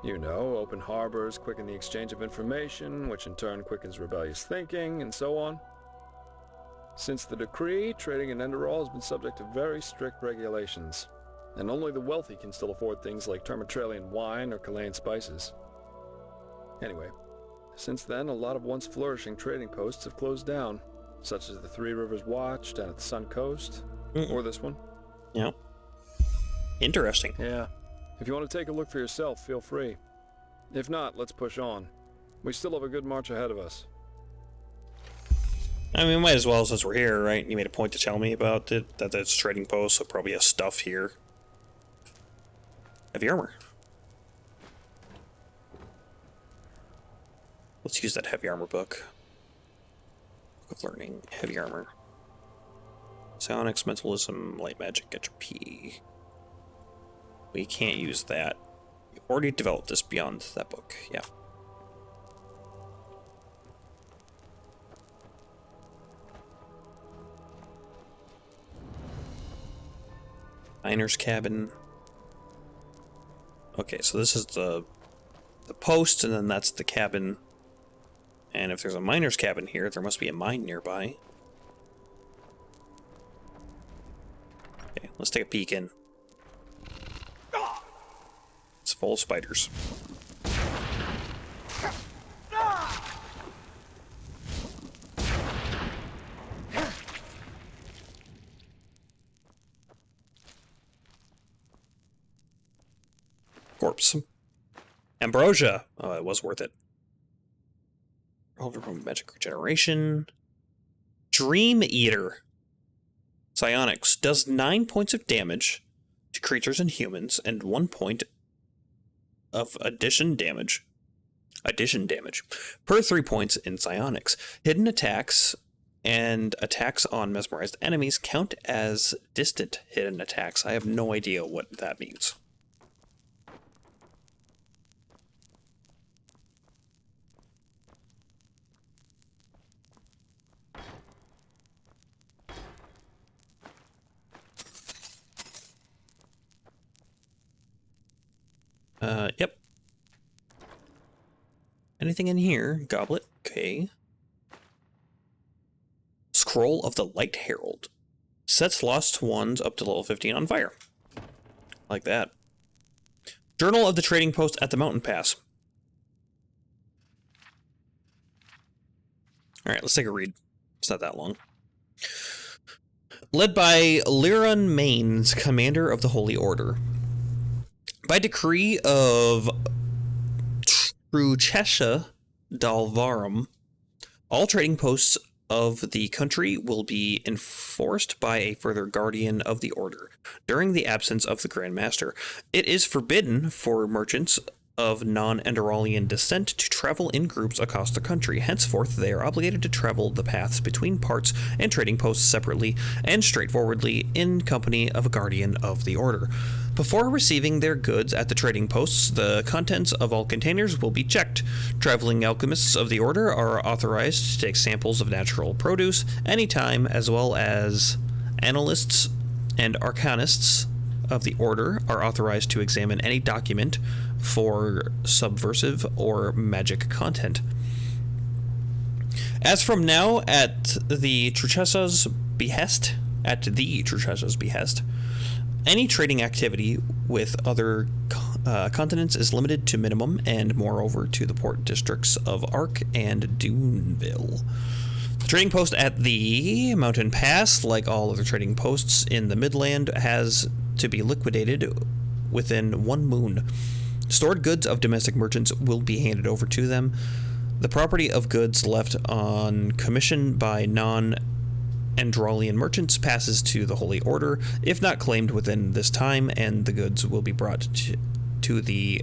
You know, open harbors quicken the exchange of information, which in turn quickens rebellious thinking, and so on. Since the decree, trading in Enderal has been subject to very strict regulations, and only the wealthy can still afford things like Termatralian wine or Kalain spices. Anyway, since then, a lot of once flourishing trading posts have closed down, such as the Three Rivers Watch down at the Sun Coast, or this one. Yeah. Interesting. Yeah. If you want to take a look for yourself, feel free. If not, let's push on. We still have a good march ahead of us. I mean, might as well since we're here, right? You made a point to tell me about it, that it's trading post, so probably has stuff here. Heavy armor. Let's use that heavy armor book. Book of Learning, heavy armor. Psionics, mentalism, light magic, entropy. We can't use that. We already developed this beyond that book, yeah. Miner's cabin. Okay, so this is the post, and then that's the cabin. And if there's a miner's cabin here, there must be a mine nearby. Okay, let's take a peek in. It's full of spiders. Corpse. Ambrosia. Oh, it was worth it. From magic regeneration. Dream Eater. Psionics. Does 9 points of damage to creatures and humans, and 1 point of addition damage. Per 3 points in psionics. Hidden attacks and attacks on mesmerized enemies count as distant hidden attacks. I have no idea what that means. Yep. Anything in here? Goblet. Okay. Scroll of the Light Herald. Sets lost ones up to level 15 on fire. Like that. Journal of the Trading Post at the Mountain Pass. Alright, let's take a read. It's not that long. Led by Liran Maines, Commander of the Holy Order. By decree of Truchesha Dalvarum, all trading posts of the country will be enforced by a further guardian of the order during the absence of the Grand Master. It is forbidden for merchants of non-Enderalian descent to travel in groups across the country. Henceforth, they are obligated to travel the paths between parts and trading posts separately and straightforwardly in company of a guardian of the order. Before receiving their goods at the trading posts, the contents of all containers will be checked. Traveling alchemists of the order are authorized to take samples of natural produce anytime, as well as analysts and arcanists of the order are authorized to examine any document for subversive or magic content. As from now, at the Truchessa's behest, any trading activity with other continents is limited to minimum, and moreover to the port districts of Ark and Duneville. The trading post at the Mountain Pass, like all other trading posts in the Midland, has to be liquidated within 1 moon. Stored goods of domestic merchants will be handed over to them. The property of goods left on commission by Enderalian merchants passes to the Holy Order if not claimed within this time, and the goods will be brought to the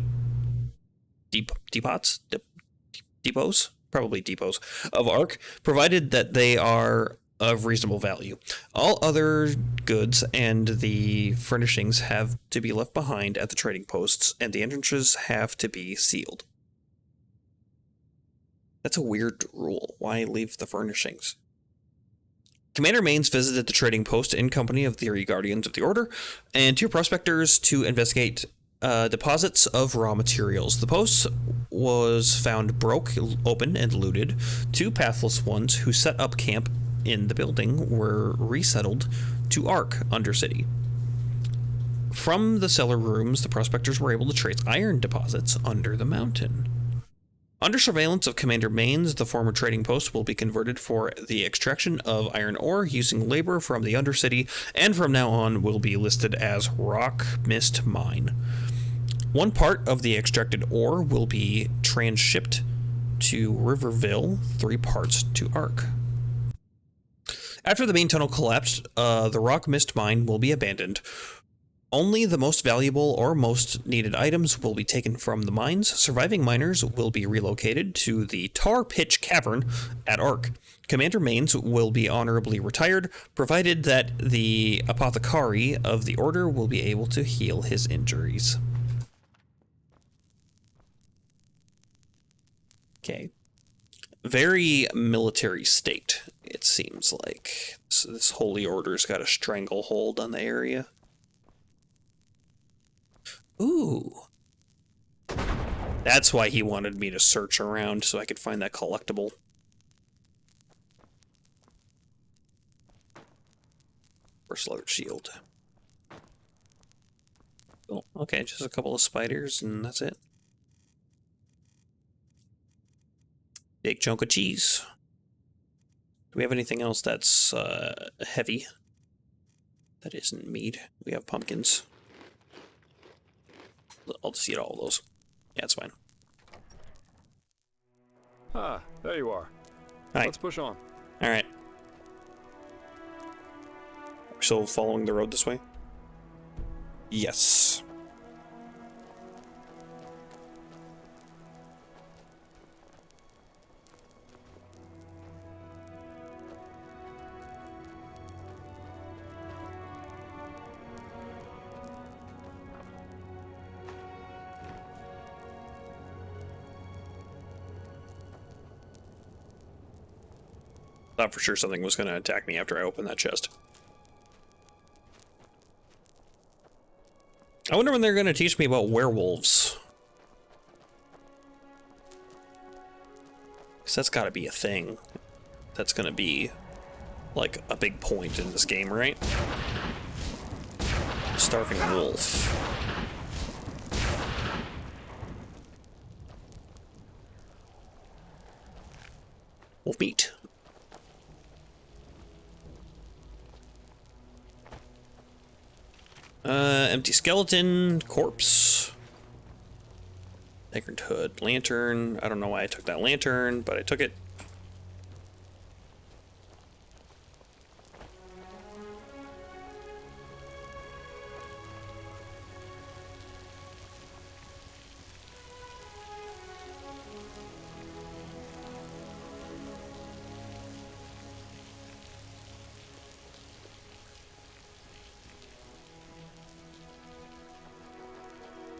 depots of Ark, provided that they are of reasonable value. All other goods and the furnishings have to be left behind at the trading posts, and the entrances have to be sealed. That's a weird rule. Why leave the furnishings? Commander Maines visited the trading post in company of the Guardians of the Order and 2 prospectors to investigate deposits of raw materials. The post was found broke open and looted. 2 pathless ones who set up camp in the building were resettled to Ark Undercity. From the cellar rooms, the prospectors were able to trace iron deposits under the mountain. Under surveillance of Commander Maines, the former trading post will be converted for the extraction of iron ore using labor from the Undercity, and from now on will be listed as Rock Mist Mine. 1 part of the extracted ore will be transshipped to Riverville, 3 parts to Ark. After the main tunnel collapsed, the Rock Mist Mine will be abandoned. Only the most valuable or most needed items will be taken from the mines. Surviving miners will be relocated to the Tar Pitch Cavern at Ark. Commander Maines will be honorably retired, provided that the apothecary of the Order will be able to heal his injuries. Okay. Very military state, it seems like. This Holy Order's got a stranglehold on the area. Ooh. That's why he wanted me to search around so I could find that collectible. First leather shield. Oh, okay, just a couple of spiders and that's it. Big chunk of cheese. Do we have anything else that's heavy? That isn't meat. We have pumpkins. I'll just eat all of those. Yeah, it's fine. Ah, there you are. Hi. Let's push on. Alright. We're still following the road this way? Yes. Thought for sure something was going to attack me after I opened that chest. I wonder when they're going to teach me about werewolves. Because that's got to be a thing. That's going to be, like, a big point in this game, right? Starving wolf. Wolf meat. Empty skeleton, corpse. Vagrant hood, lantern. I don't know why I took that lantern, but I took it.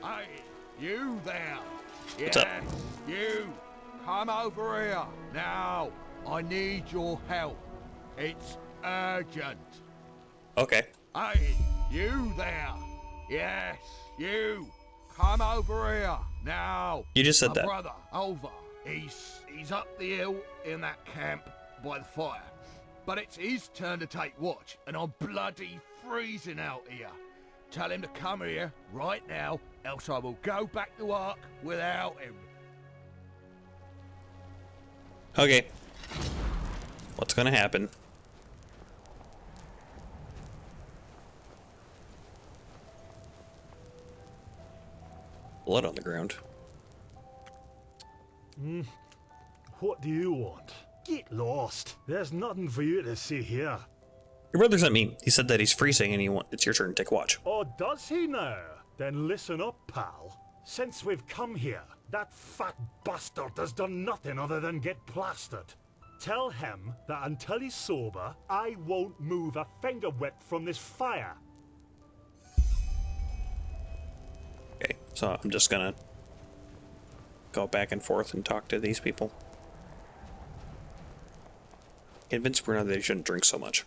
Hey, you there. What's up? Yes, you. Come over here. Now, I need your help. It's urgent. Okay. Hey, you there. Yes, you. Come over here. Now. You just said My that. brother, over. He's up the hill in that camp by the fire. But it's his turn to take watch, and I'm bloody freezing out here. Tell him to come here right now, else I will go back to Ark without him. Okay. What's gonna happen? Blood on the ground. What do you want? Get lost. There's nothing for you to see here. Your brother sent me. He said that he's freezing and it's your turn to take watch. Oh, does he now? Then listen up, pal. Since we've come here, that fat bastard has done nothing other than get plastered. Tell him that until he's sober, I won't move a finger whip from this fire. Okay, so I'm just gonna go back and forth and talk to these people. Convince Bruno that he shouldn't drink so much.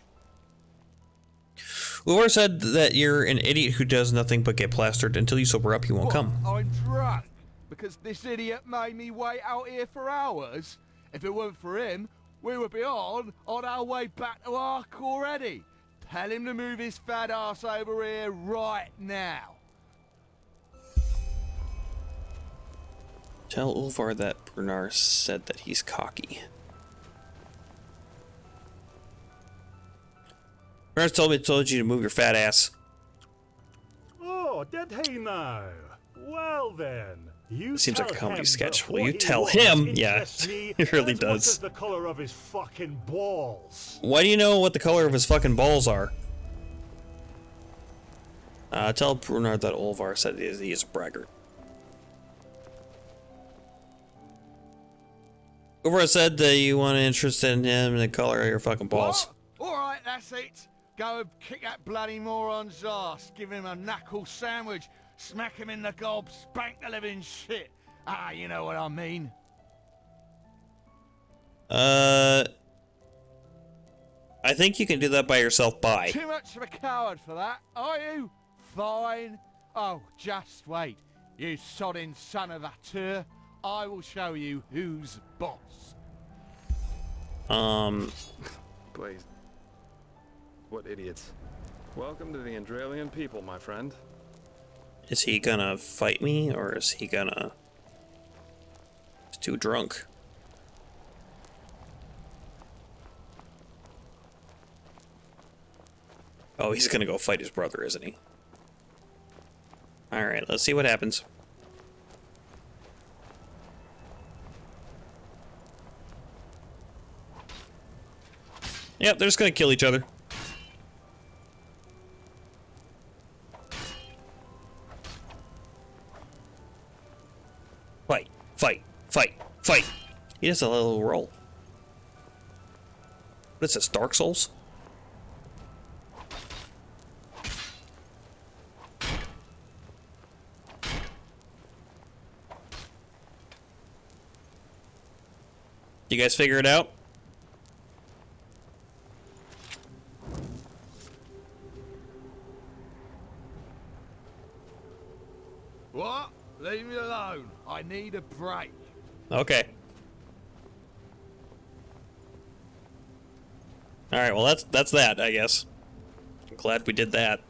Ulvar said that you're an idiot who does nothing but get plastered. Until you sober up, he won't come. I'm drunk because this idiot made me wait out here for hours. If it weren't for him, we would be on our way back to Ark already. Tell him to move his fat ass over here right now. Tell Ulvar that Brunar said that he's cocky. Brunar told you to move your fat ass. Oh, did he now? Well then, you It seems like a tell comedy him sketch. that Will what you he tell wants him? Yeah, interests me it really as much does. as the color of his fucking balls. Why do you know what the color of his fucking balls are? Tell Brunar that Ulvar said he is a braggart. Ulvar said that you want to interest in him and the color of your fucking balls. What? Alright, that's it. Go and kick that bloody moron's ass. Give him a knuckle sandwich. Smack him in the gob. Spank the living shit. Ah, you know what I mean. I think you can do that by yourself. Bye. Too much of a coward for that, are you? Fine. Oh, just wait. You sodding son of a tur. I will show you who's boss. Please. What idiots. Welcome to the Enderalian people, my friend. Is he gonna fight me, or is he gonna... He's too drunk. Oh, he's gonna go fight his brother, isn't he? Alright, let's see what happens. Yep, they're just gonna kill each other. Fight, fight, fight, fight. He does a little roll. What is this, Dark Souls? You guys figure it out? What? Leave me alone. I need a break. Okay. Alright, well that's that, I guess. I'm glad we did that.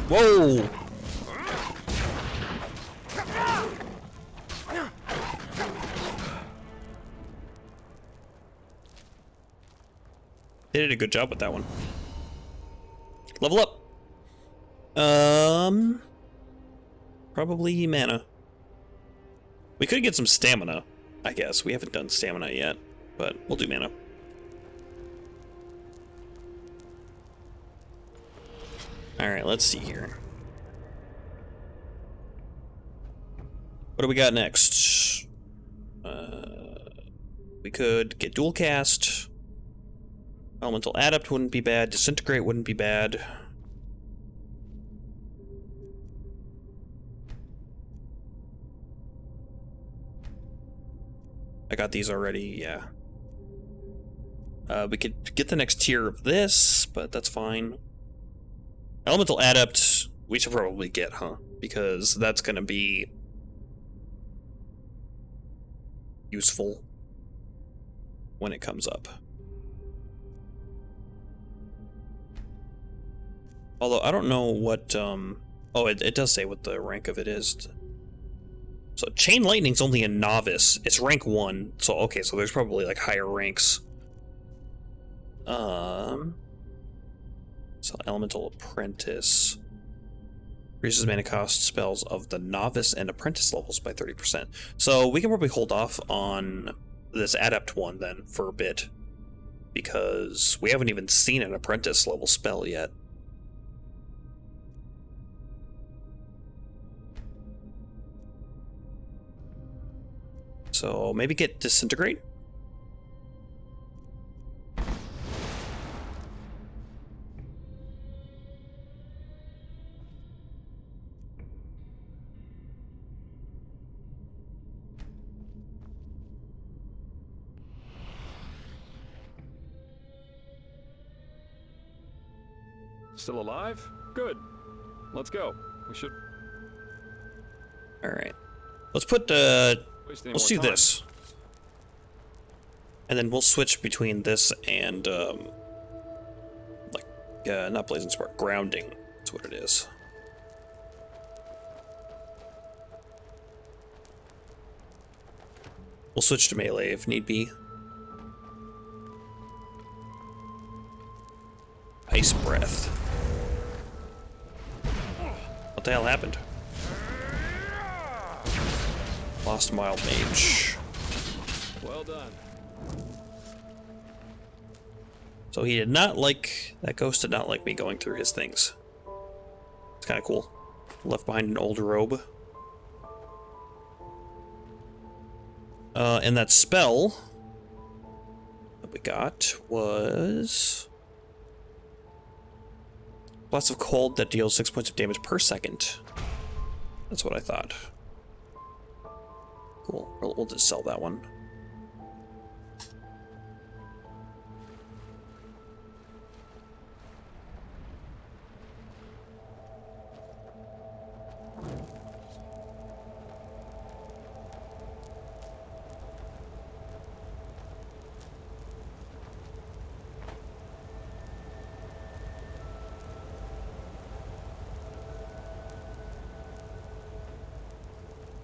Whoa! They did a good job with that one. Level up. Probably mana. We could get some stamina, I guess. We haven't done stamina yet, but we'll do mana. Alright, let's see here. What do we got next? We could get dual cast. Elemental Adept wouldn't be bad. Disintegrate wouldn't be bad. I got these already, yeah. We could get the next tier of this, but that's fine. Elemental Adept, we should probably get, huh? Because that's gonna be useful when it comes up. Although I don't know what, oh, it does say what the rank of it is. So Chain Lightning's only a novice. It's rank 1. So, okay, so there's probably, like, higher ranks. So Elemental Apprentice. Increases mana cost spells of the novice and apprentice levels by 30%. So we can probably hold off on this adept one then for a bit, because we haven't even seen an apprentice level spell yet. So maybe get Disintegrate? Still alive? Good. Let's go. We should... Alright. Let's put, let's do this. And then we'll switch between this and, like, not Blazing Spark, Grounding. That's what it is. We'll switch to melee if need be. Ice Breath. What the hell happened? Lost Mild Mage. Well done. So he did not like, that ghost did not like me going through his things. It's kind of cool. Left behind an old robe. And that spell that we got was Blast of Cold that deals 6 points of damage per second. That's what I thought. Cool. We'll just sell that one.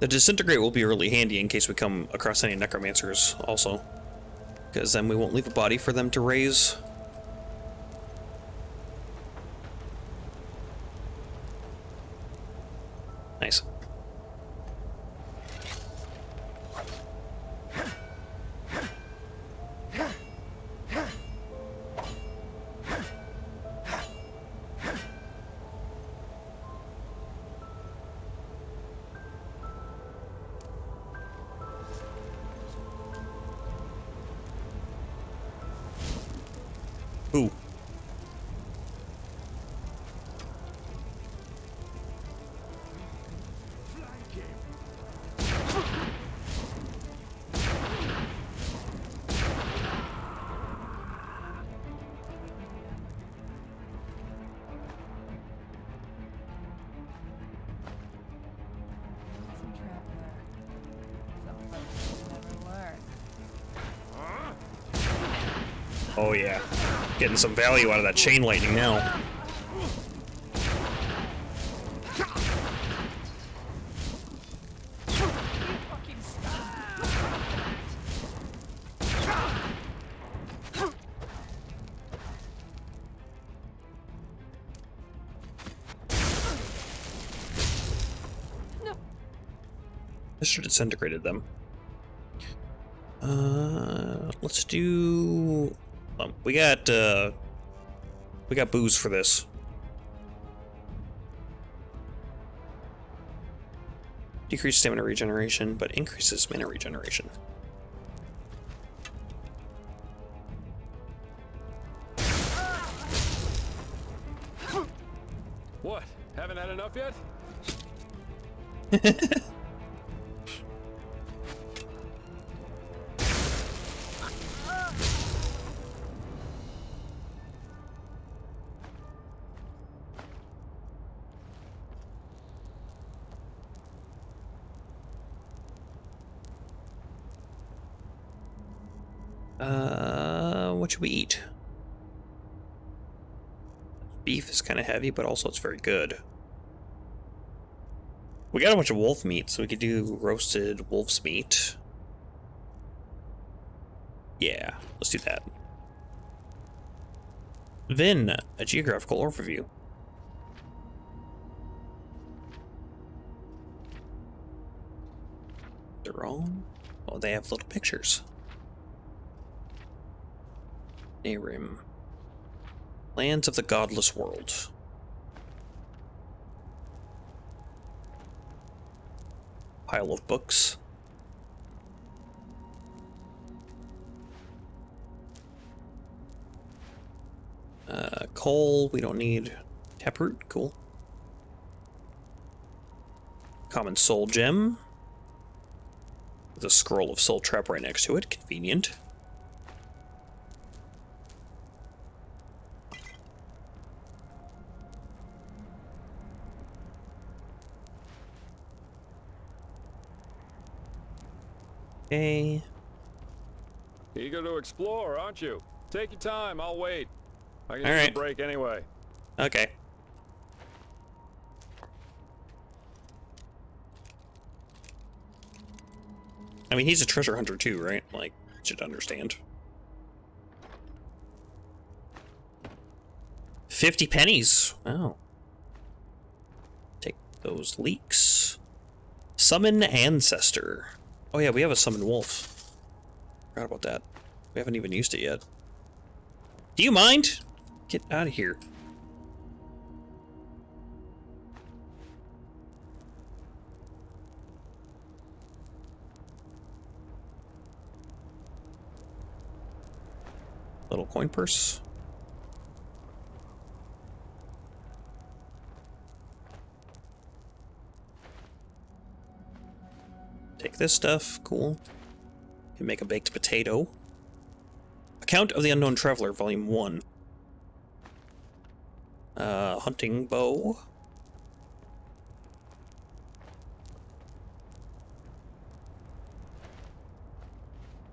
The Disintegrate will be really handy in case we come across any Necromancers also, because then we won't leave a body for them to raise. Nice. Ooh. Some trap there. Some lessons never learned. Oh yeah. Getting some value out of that Chain Lightning now. This should have disintegrated them. Let's do... we got booze for this. Decrease stamina regeneration, but increases mana regeneration. What? Haven't had enough yet? What should we eat? beef is kind of heavy, but also it's very good. We got a bunch of wolf meat, so we could do roasted wolf's meat. Yeah, let's do that. Then, a geographical overview. They're all... Oh, they have little pictures. Narim. Lands of the Godless World. Pile of books. Coal, we don't need. Taproot, cool. Common soul gem. With a scroll of soul trap right next to it, convenient. Okay. Eager to explore, aren't you? Take your time, I'll wait. I can All use right. a break anyway. Okay. I mean, he's a treasure hunter too, right? Like, should understand. 50 pennies. Wow. Take those leeks. Summon Ancestor. Oh yeah, we have a summon wolf. Forgot about that. We haven't even used it yet. Do you mind? Get out of here. Little coin purse. Take this stuff. Cool. Can make a baked potato. Account of the Unknown Traveler, Volume 1. Hunting bow.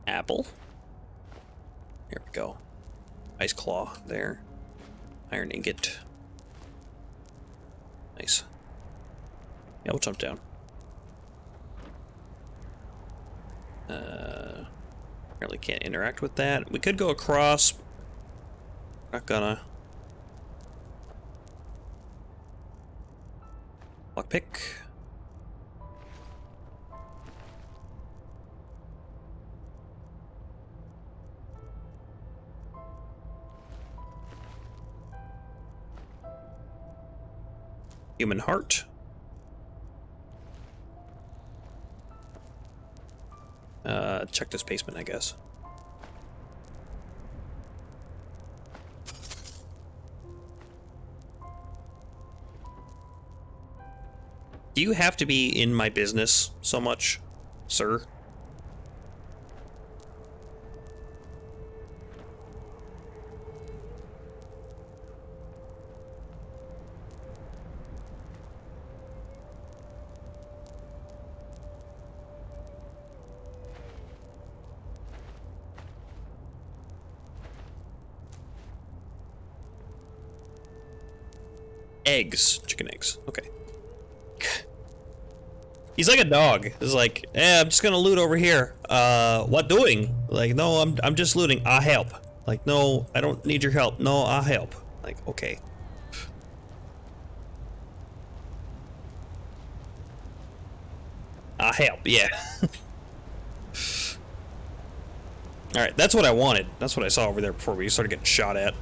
Apple. Here we go. Ice claw there. Iron ingot. Nice. Yeah, we'll jump down. Apparently can't interact with that. We could go across. Not gonna. Lockpick. Human heart. Check this basement, I guess. Do you have to be in my business so much, sir? Eggs. Chicken eggs. Okay. He's like a dog. He's like, I'm just gonna loot over here. What doing? Like, no, I'm just looting. I'll help. Like, no, I don't need your help. No, I'll help. Like, okay. I'll help, yeah. Alright, that's what I wanted. That's what I saw over there before we started getting shot at.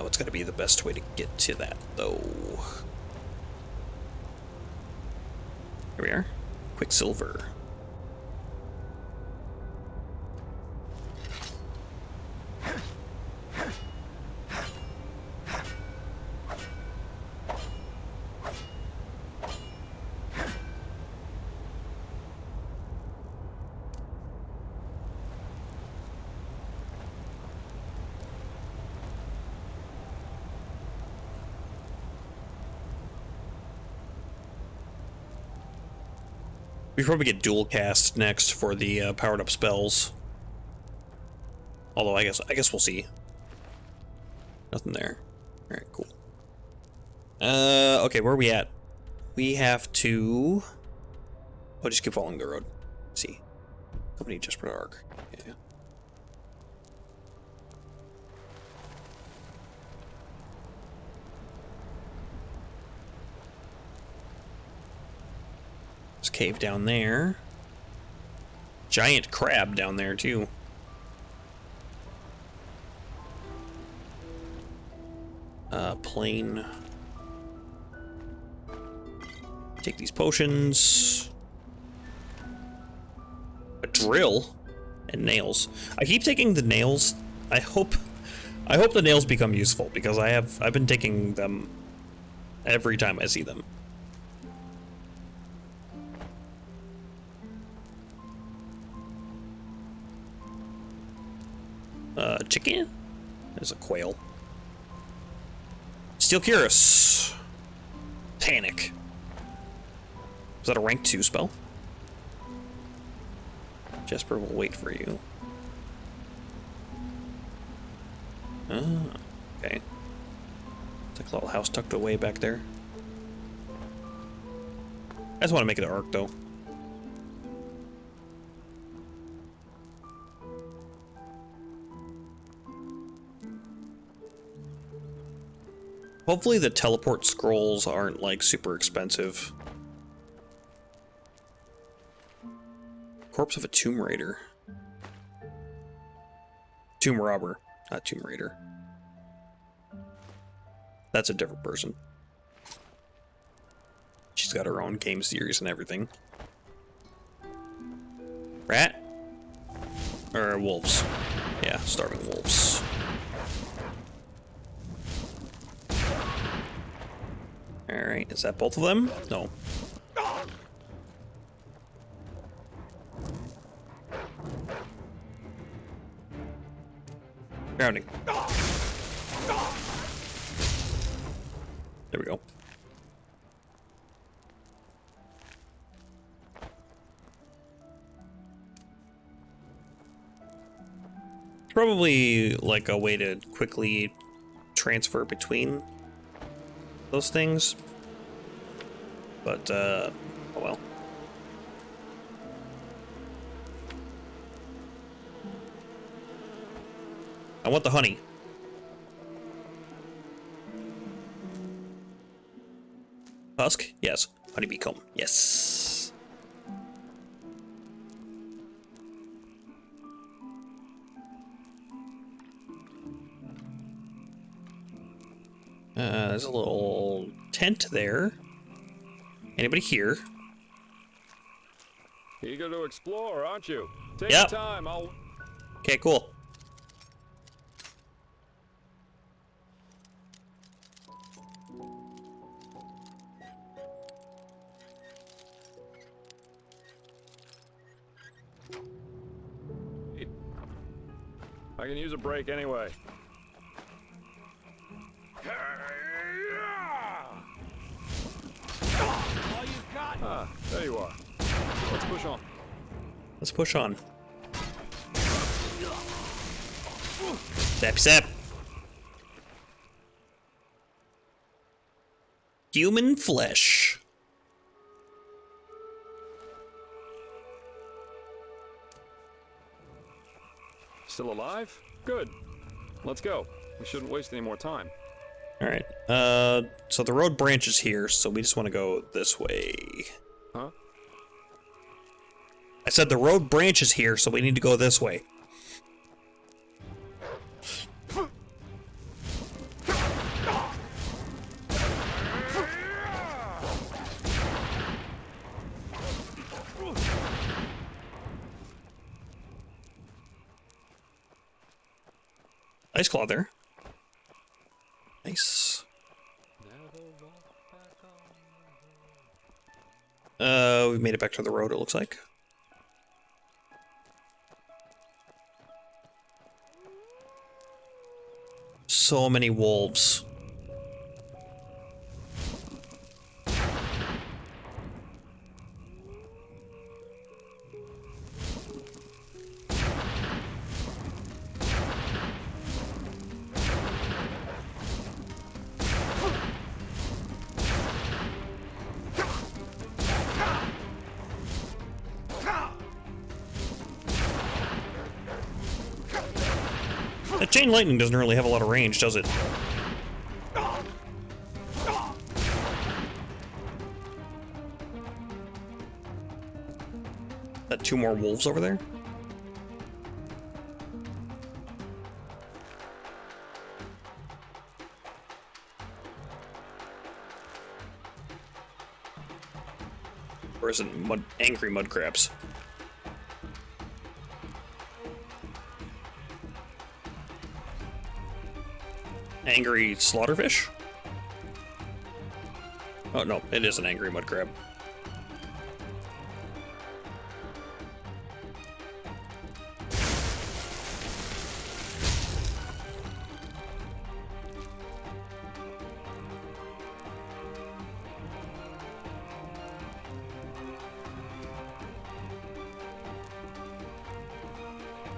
What's gonna be the best way to get to that, though? Here we are. Quicksilver. We probably get dual cast next for the powered up spells. Although I guess we'll see. Nothing there. Alright, cool. Okay, where are we at? We have to... Oh, just keep following the road. Let's see. Company just put arc. Yeah. There's a cave down there. Giant crab down there, too. Plane. Take these potions. A drill and nails. I keep taking the nails. I hope the nails become useful because I've been taking them every time I see them. Chicken? There's a quail. Steel Cuirass. Panic. Is that a rank 2 spell? Jesper will wait for you. Ah, okay. It's like a little house tucked away back there. I just want to make it an arc, though. Hopefully the teleport scrolls aren't, like, super expensive. Corpse of a Tomb Raider. Tomb Robber, not Tomb Raider. That's a different person. She's got her own game series and everything. Rat? Or wolves. Yeah, starving wolves. Alright, is that both of them? No. Grounding. There we go. Probably like a way to quickly transfer between those things. But, oh well. I want the honey. Husk? Yes. Honeybee comb. Yes. There's a little tent there. Anybody here? Eager to explore, aren't you? Take Yep. your time, I'll... Okay, cool. I can use a break anyway. Ah, there you are. Let's push on. Let's push on. Zap, zap. Human flesh. Still alive? Good. Let's go. We shouldn't waste any more time. Alright, so the road branches here, so we just want to go this way. Huh? I said the road branches here, so we need to go this way. Nice claw there. Nice. We made it back to the road, it looks like. So many wolves. That chain lightning doesn't really have a lot of range, does it? That two more wolves over there? Or is it angry mud crabs? Angry slaughterfish? Oh no, it is an angry mud crab.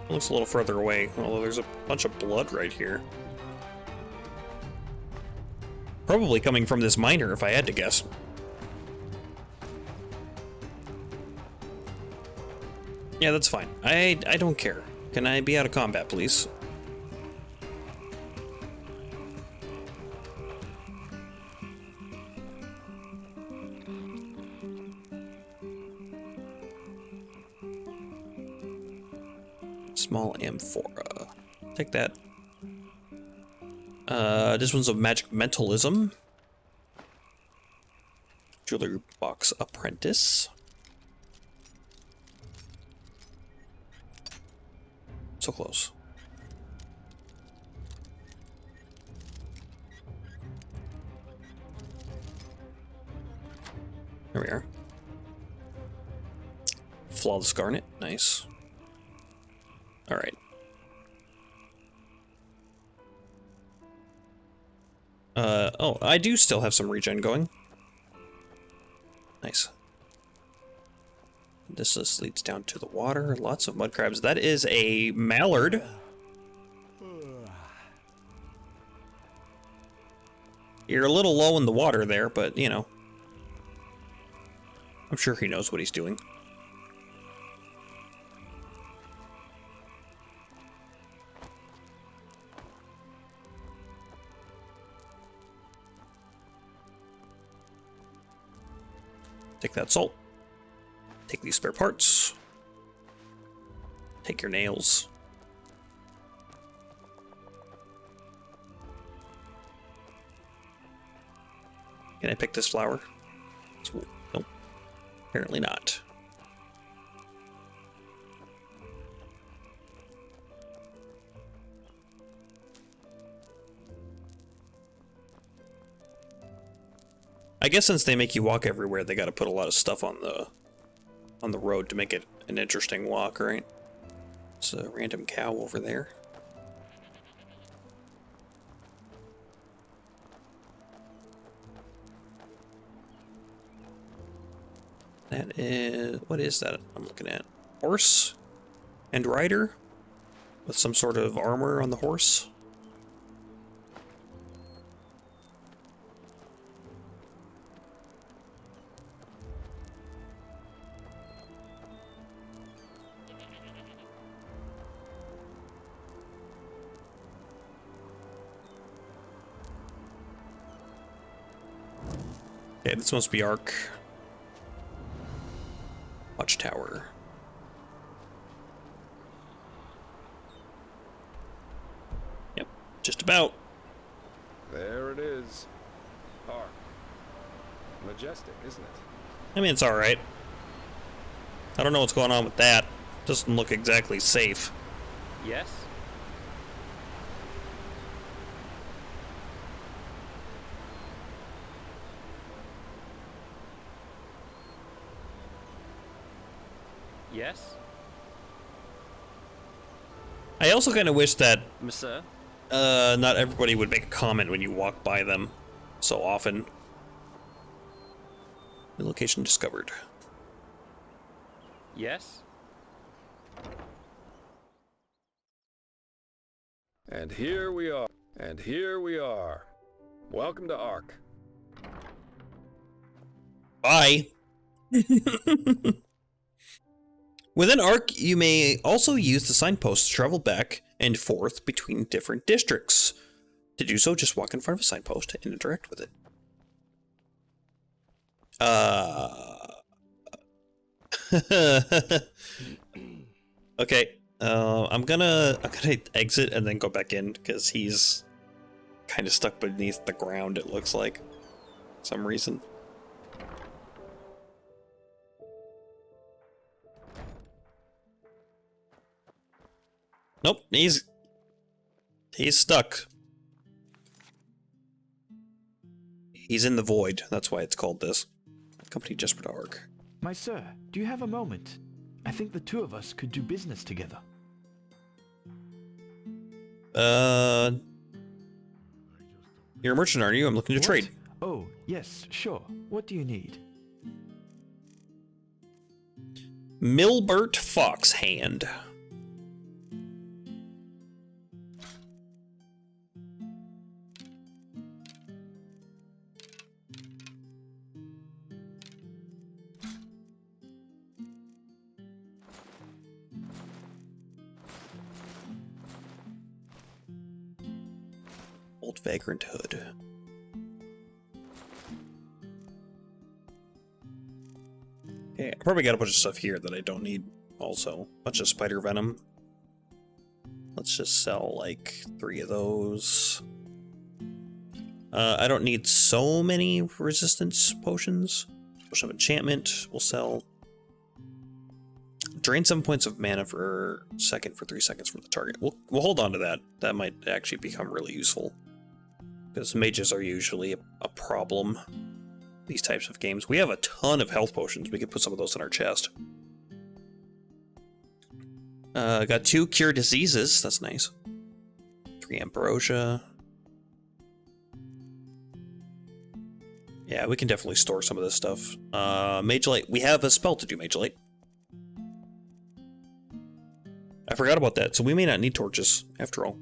Looks a little further away, although there's a bunch of blood right here. Probably coming from this miner, if I had to guess. Yeah, that's fine. I don't care. Can I be out of combat, please? Small amphora. Take that. This one's a magic mentalism. Jewelry box apprentice. So close. There we are. Flawless garnet. Nice. Alright. Oh, I do still have some regen going. Nice. This just leads down to the water. Lots of mud crabs. That is a mallard. You're a little low in the water there, but, you know. I'm sure he knows what he's doing. Take that salt. Take these spare parts. Take your nails. Can I pick this flower? Nope. Apparently not. I guess since they make you walk everywhere, they gotta put a lot of stuff on the road to make it an interesting walk, right? It's a random cow over there. That is... what is that I'm looking at? Horse and rider? With some sort of armor on the horse? Okay, this must be Ark. Watchtower. Yep, just about. There it is. Ark. Majestic, isn't it? I mean, it's alright. I don't know what's going on with that. Doesn't look exactly safe. Yes? Yes? I also kind of wish that Monsieur? not everybody would make a comment when you walk by them so often. New location discovered. Yes? And here we are. And here we are. Welcome to Ark. Bye. Within Ark, you may also use the signpost to travel back and forth between different districts. To do so, just walk in front of a signpost and interact with it. Okay. I'm gonna exit and then go back in because he's kind of stuck beneath the ground, it looks like, for some reason. Nope, he's stuck. He's in the void. That's why it's called this. Company Jesper Arc. My sir, do you have a moment? I think the two of us could do business together. You're a merchant, aren't you? I'm looking to trade. Oh, yes, sure. What do you need? Milbert Foxhand. Old Vagrant Hood. Okay, I probably got a bunch of stuff here that I don't need also. Bunch of spider venom. Let's just sell like 3 of those. I don't need so many resistance potions. Potion of enchantment we'll sell. Drain 7 points of mana for 3 seconds from the target. We'll hold on to that. That might actually become really useful. Because mages are usually a problem. These types of games. We have a ton of health potions. We could put some of those in our chest. Got 2 cure diseases. That's nice. 3 ambrosia. Yeah, we can definitely store some of this stuff. Mage Light. We have a spell to do Mage Light. I forgot about that, so we may not need torches, after all.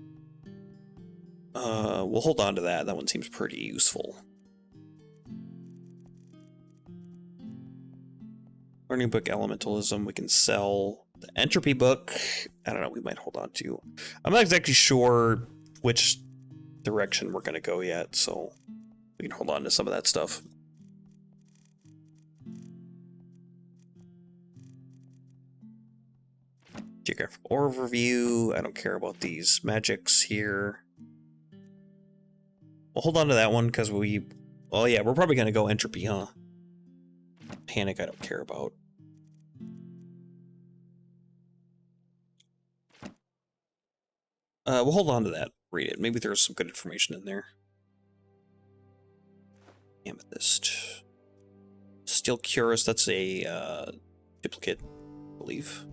We'll hold on to that. That one seems pretty useful. Learning book elementalism. We can sell the entropy book. I don't know, we might hold on to. I'm not exactly sure which direction we're going to go yet, so we can hold on to some of that stuff. Geographic overview. I don't care about these magics here. We'll hold on to that one because we... Oh yeah, we're probably going to go entropy, huh? Panic I don't care about. We'll hold on to that. Read it. Maybe there's some good information in there. Amethyst. Steel Cuirass, that's a duplicate, I believe.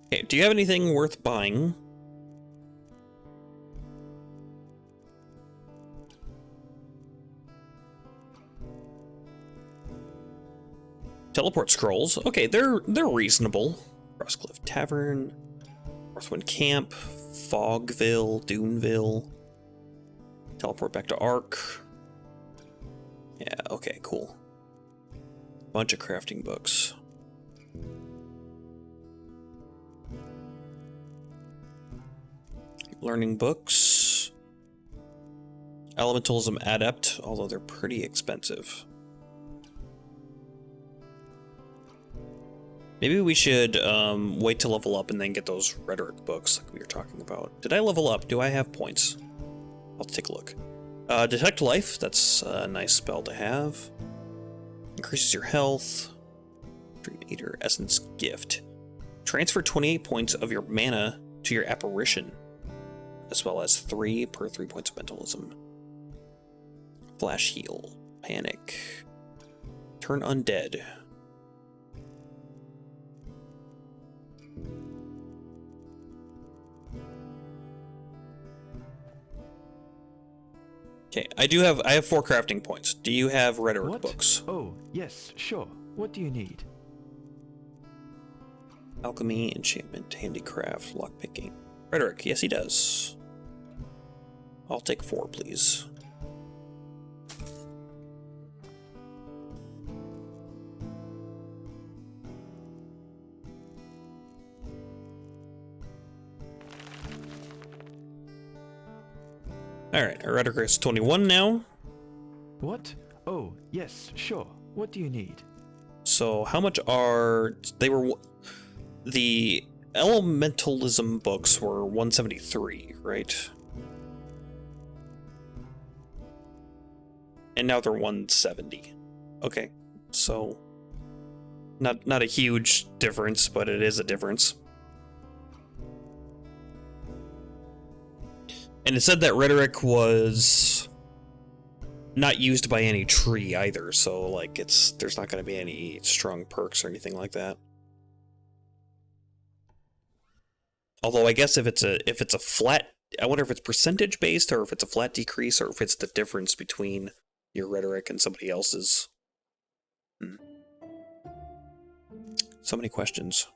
Okay, do you have anything worth buying? Teleport scrolls. Okay, they're reasonable. Frostcliff Tavern, Northwind Camp, Fogville, Duneville. Teleport back to Ark. Yeah, okay, cool. Bunch of crafting books. Learning books. Elementalism Adept, although they're pretty expensive. Maybe we should wait to level up and then get those rhetoric books like we were talking about. Did I level up? Do I have points? I'll take a look. Detect Life, that's a nice spell to have. Increases your health. Dream Eater Essence Gift. Transfer 28 points of your mana to your apparition, as well as 3 per 3 points of mentalism. Flash Heal. Panic. Turn Undead. Okay, I have 4 crafting points. Do you have rhetoric books? Oh, yes, sure. What do you need? Alchemy, enchantment, handicraft, lockpicking. Rhetoric, yes he does. I'll take 4, please. Alright, our rhetoric is 21 now. What? Oh, yes, sure. What do you need? So how much are... They were... The elementalism books were 173, right? And now they're 170. Okay, so... Not a huge difference, but it is a difference. And it said that rhetoric was not used by any tree either, so like there's not going to be any strong perks or anything like that. Although I guess if it's a flat, I wonder if it's percentage based or if it's a flat decrease or if it's the difference between your rhetoric and somebody else's. So many questions.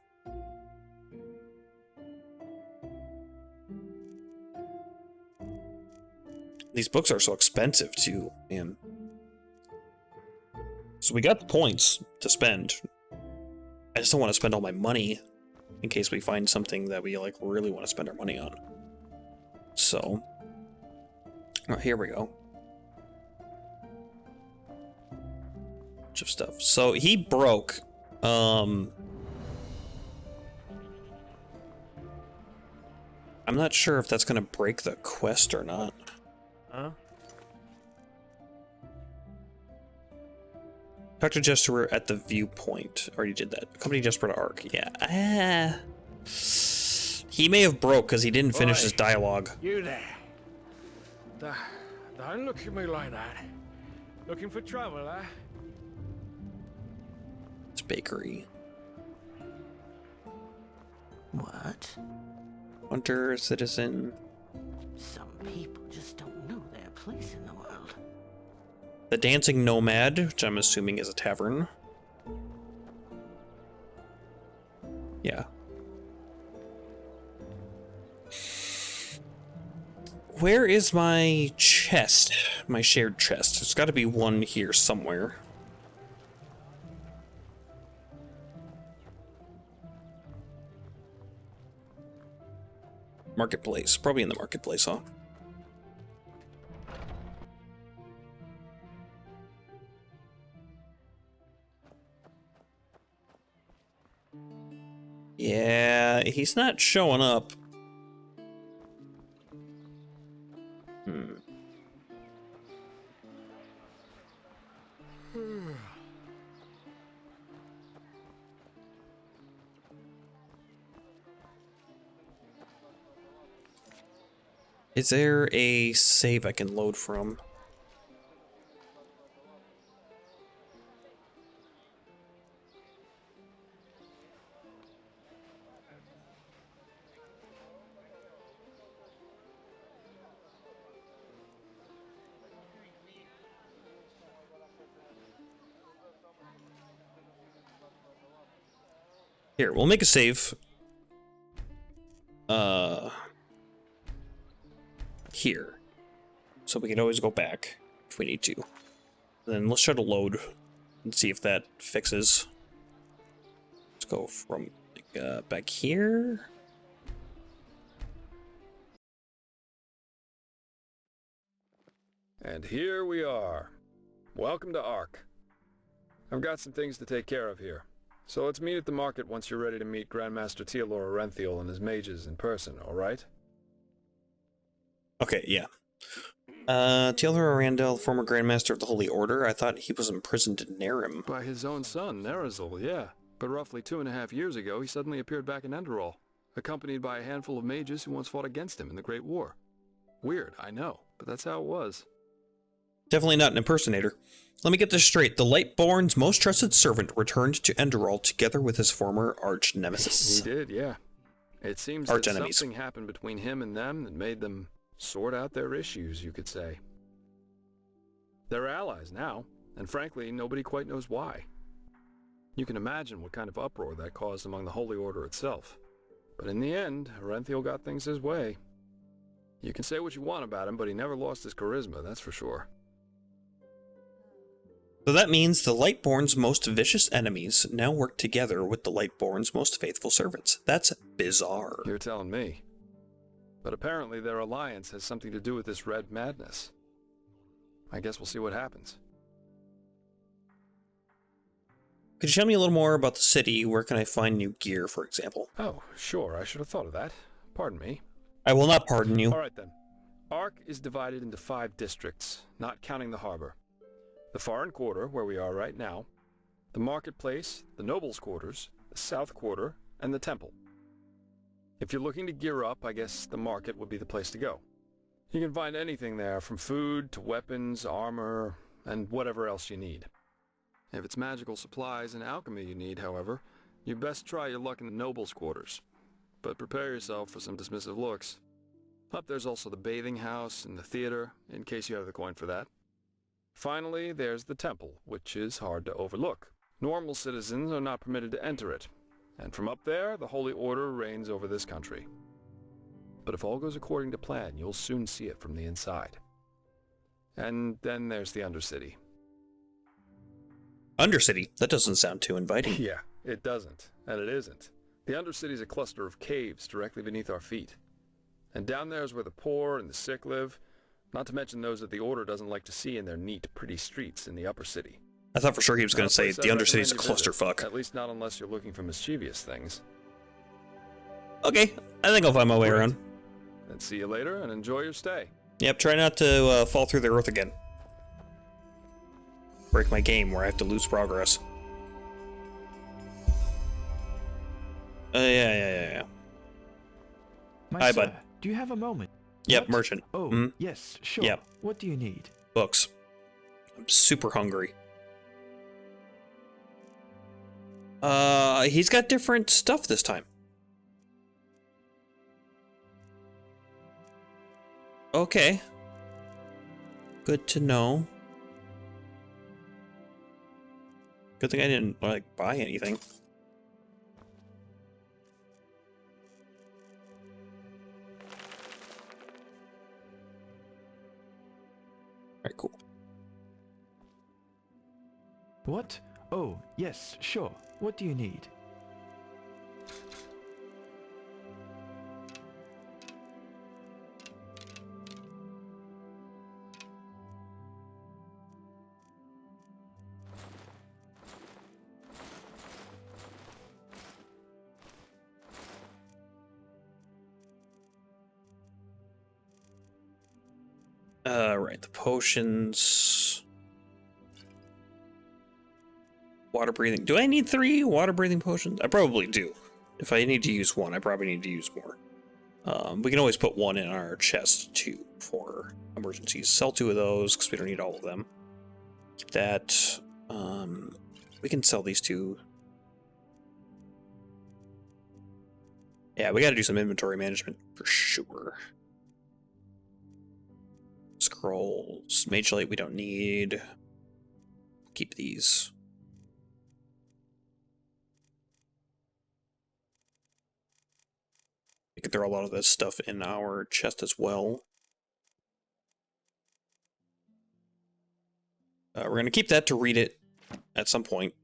These books are so expensive too, man. So we got the points to spend. I just don't want to spend all my money in case we find something that we like really want to spend our money on. So, here we go. Bunch of stuff. So he broke. I'm not sure if that's gonna break the quest or not. Huh? Talk to Jester at the viewpoint. Already did that. Accompany Jesper to Ark. Yeah. He may have broke because he didn't finish his dialogue. You there. Don't look at me like that. Looking for trouble, eh? It's bakery. What? Hunter, citizen. Some people just don't know their place in the world. The Dancing Nomad, which I'm assuming is a tavern. Yeah. Where is my chest? My shared chest. There's got to be one here somewhere. Marketplace. Probably in the marketplace, huh? Yeah, he's not showing up. Is there a save I can load from? Here, we'll make a save. Here. So we can always go back if we need to. Then let's try to load and see if that fixes. Let's go from back here. And here we are. Welcome to Ark. I've got some things to take care of here. So let's meet at the market once you're ready to meet Grandmaster Tealor Orenthiel and his mages in person, alright? Okay, yeah. Tealor Orenthiel, former Grandmaster of the Holy Order. I thought he was imprisoned in Narim. By his own son, Nerazil, yeah. But roughly 2.5 years ago, he suddenly appeared back in Enderal, accompanied by a handful of mages who once fought against him in the Great War. Weird, I know, but that's how it was. Definitely not an impersonator. Let me get this straight. The Lightborn's most trusted servant returned to Enderal together with his former arch-nemesis. He did, yeah. It seems that something happened between him and them that made them sort out their issues, you could say. They're allies now, and frankly, nobody quite knows why. You can imagine what kind of uproar that caused among the Holy Order itself. But in the end, Orenthiel got things his way. You can say what you want about him, but he never lost his charisma, that's for sure. So that means the Lightborn's most vicious enemies now work together with the Lightborn's most faithful servants. That's bizarre. You're telling me. But apparently their alliance has something to do with this red madness. I guess we'll see what happens. Could you tell me a little more about the city? Where can I find new gear, for example? Oh, sure, I should have thought of that. Pardon me. I will not pardon you. All right then. Ark is divided into 5 districts, not counting the harbor. The Foreign Quarter, where we are right now, the Marketplace, the Nobles' Quarters, the South Quarter, and the Temple. If you're looking to gear up, I guess the market would be the place to go. You can find anything there, from food to weapons, armor, and whatever else you need. If it's magical supplies and alchemy you need, however, you best try your luck in the Nobles' Quarters. But prepare yourself for some dismissive looks. Up there's also the bathing house and the theater, in case you have the coin for that. Finally, there's the temple, which is hard to overlook. Normal citizens are not permitted to enter it, and from up there, the Holy Order reigns over this country. But if all goes according to plan, you'll soon see it from the inside. And then there's the Undercity. Undercity? That doesn't sound too inviting. Yeah, it doesn't, and it isn't. The Undercity's a cluster of caves directly beneath our feet. And down there is where the poor and the sick live, not to mention those that the Order doesn't like to see in their neat, pretty streets in the upper city. I thought for sure he was going to say the Undercity's a clusterfuck. At least not unless you're looking for mischievous things. Okay, I think I'll find my way around. Then see you later and enjoy your stay. Yep, try not to fall through the earth again. Break my game where I have to lose progress. Yeah. Hi, Sir, bud. do you have a moment? Yep, What? merchant. Oh, yes, sure. Yep. What do you need? Books. I'm super hungry. He's got different stuff this time. Okay. Good to know. Good thing I didn't, like, buy anything. Alright, cool. What? Oh, yes, sure. What do you need? Right, the potions. Water breathing. Do I need 3 water breathing potions? I probably do. If I need to use 1, I probably need to use more. We can always put 1 in our chest too for emergencies. Sell 2 of those because we don't need all of them. Keep that. We can sell these 2. Yeah, we got to do some inventory management for sure. Scrolls, Mage Light we don't need. Keep these. We can throw a lot of this stuff in our chest as well. We're going to keep that to read it at some point.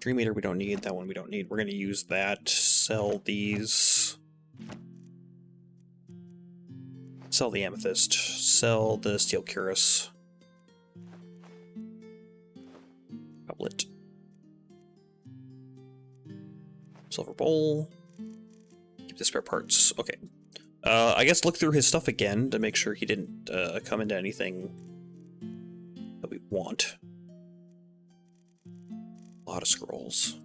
Dream Eater we don't need, that one we don't need. We're going to use that, sell these. Sell the Amethyst. Sell the Steel Cuirass. Goblet. Silver Bowl. Keep the spare parts. Okay. I guess look through his stuff again to make sure he didn't come into anything that we want. A lot of scrolls.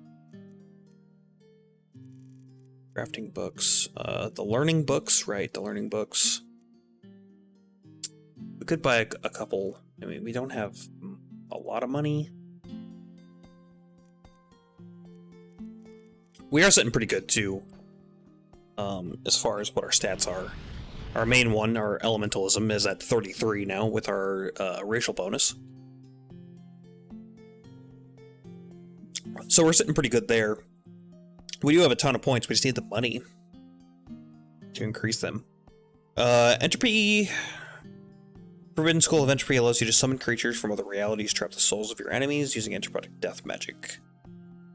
Crafting books. The learning books, right, the learning books. We could buy a couple. I mean, we don't have a lot of money. We are sitting pretty good, too, as far as what our stats are. Our main one, our elementalism, is at 33 now with our racial bonus. So we're sitting pretty good there. We do have a ton of points, we just need the money. to increase them. Entropy. Forbidden School of Entropy allows you to summon creatures from other realities, trap the souls of your enemies using entropic death magic.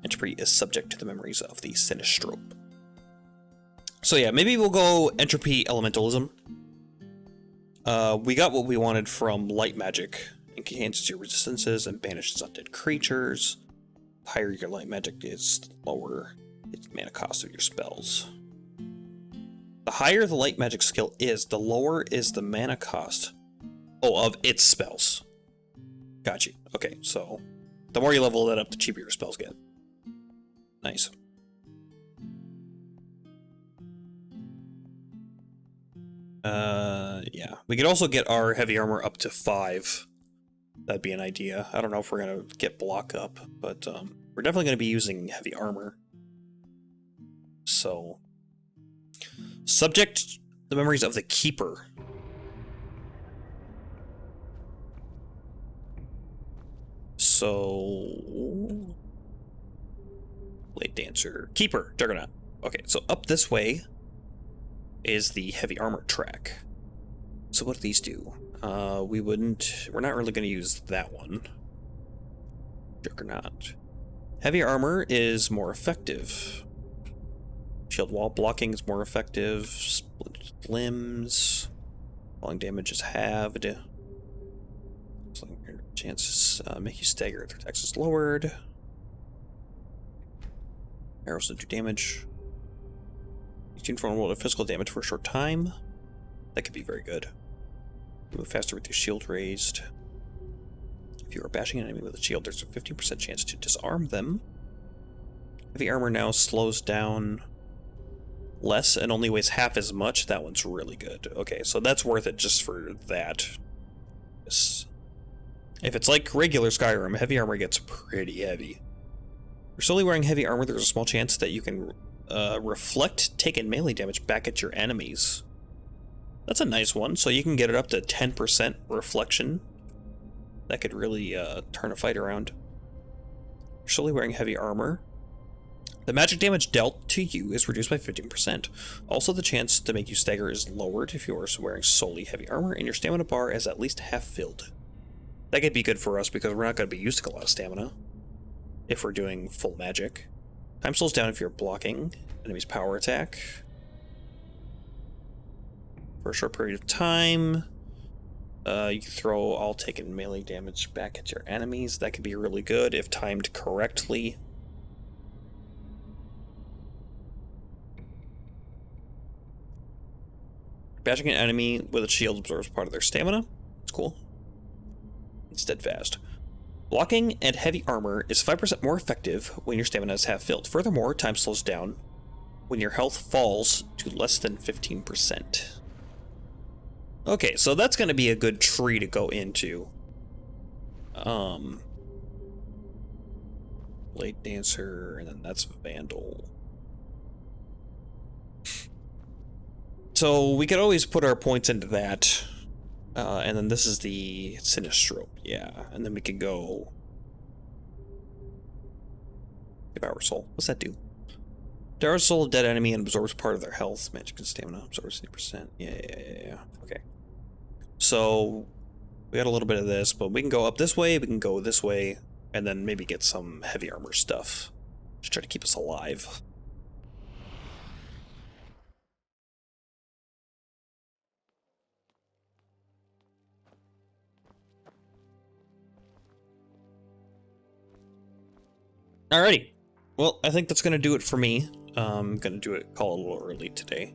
Entropy is subject to the memories of the Sinistrope. So yeah, maybe we'll go Entropy Elementalism. We got what we wanted from Light Magic. Enhances your resistances and banishes undead creatures. The higher your Light Magic is, the lower its mana cost of your spells. The higher the Light Magic skill is, the lower is the mana cost of its spells. Got you. Okay, so the more you level that up, the cheaper your spells get. Nice. Yeah. We could also get our heavy armor up to 5. That'd be an idea. I don't know if we're gonna get block up, but we're definitely gonna be using heavy armor. So, subject the memories of the Keeper. So, Blade Dancer, Keeper, Juggernaut. Okay, so up this way is the heavy armor track. So what do these do? We're not really going to use that one. Juggernaut. Heavy armor is more effective. Shield wall blocking is more effective. Split limbs. Falling damage is halved. Chances make you stagger if their dex is lowered. Arrows don't do damage. You tune for vulnerable to physical damage for a short time. That could be very good. Move faster with your shield raised. If you are bashing an enemy with a shield, there's a 15% chance to disarm them. Heavy armor now slows down less and only weighs half as much. That one's really good. Okay, so that's worth it just for that. If it's like regular Skyrim, heavy armor gets pretty heavy. If you're solely wearing heavy armor, there's a small chance that you can reflect taken melee damage back at your enemies. That's a nice one, so you can get it up to 10% reflection. That could really turn a fight around. You're solely wearing heavy armor. The magic damage dealt to you is reduced by 15%. Also, the chance to make you stagger is lowered if you are wearing solely heavy armor, and your stamina bar is at least half filled. That could be good for us because we're not going to be using a lot of stamina if we're doing full magic. Time slows down if you're blocking enemy's power attack for a short period of time. You can throw all taken melee damage back at your enemies. That could be really good if timed correctly. Bashing an enemy with a shield absorbs part of their stamina. That's cool. It's steadfast. Blocking and heavy armor is 5% more effective when your stamina is half filled. Furthermore, time slows down when your health falls to less than 15%. Okay, so that's going to be a good tree to go into. Blade Dancer, and then that's Vandal. So we could always put our points into that. And then this is the Sinistrope, yeah. And then we can go Devour Soul. What's that do? Devour Soul, a dead enemy, and absorbs part of their health. Magic and stamina absorbs 80%. Yeah. Okay. So we got a little bit of this, but we can go up this way, we can go this way, and then maybe get some heavy armor stuff. Just try to keep us alive. Alrighty. Well, I think that's going to do it for me. I'm going to call it a little early today.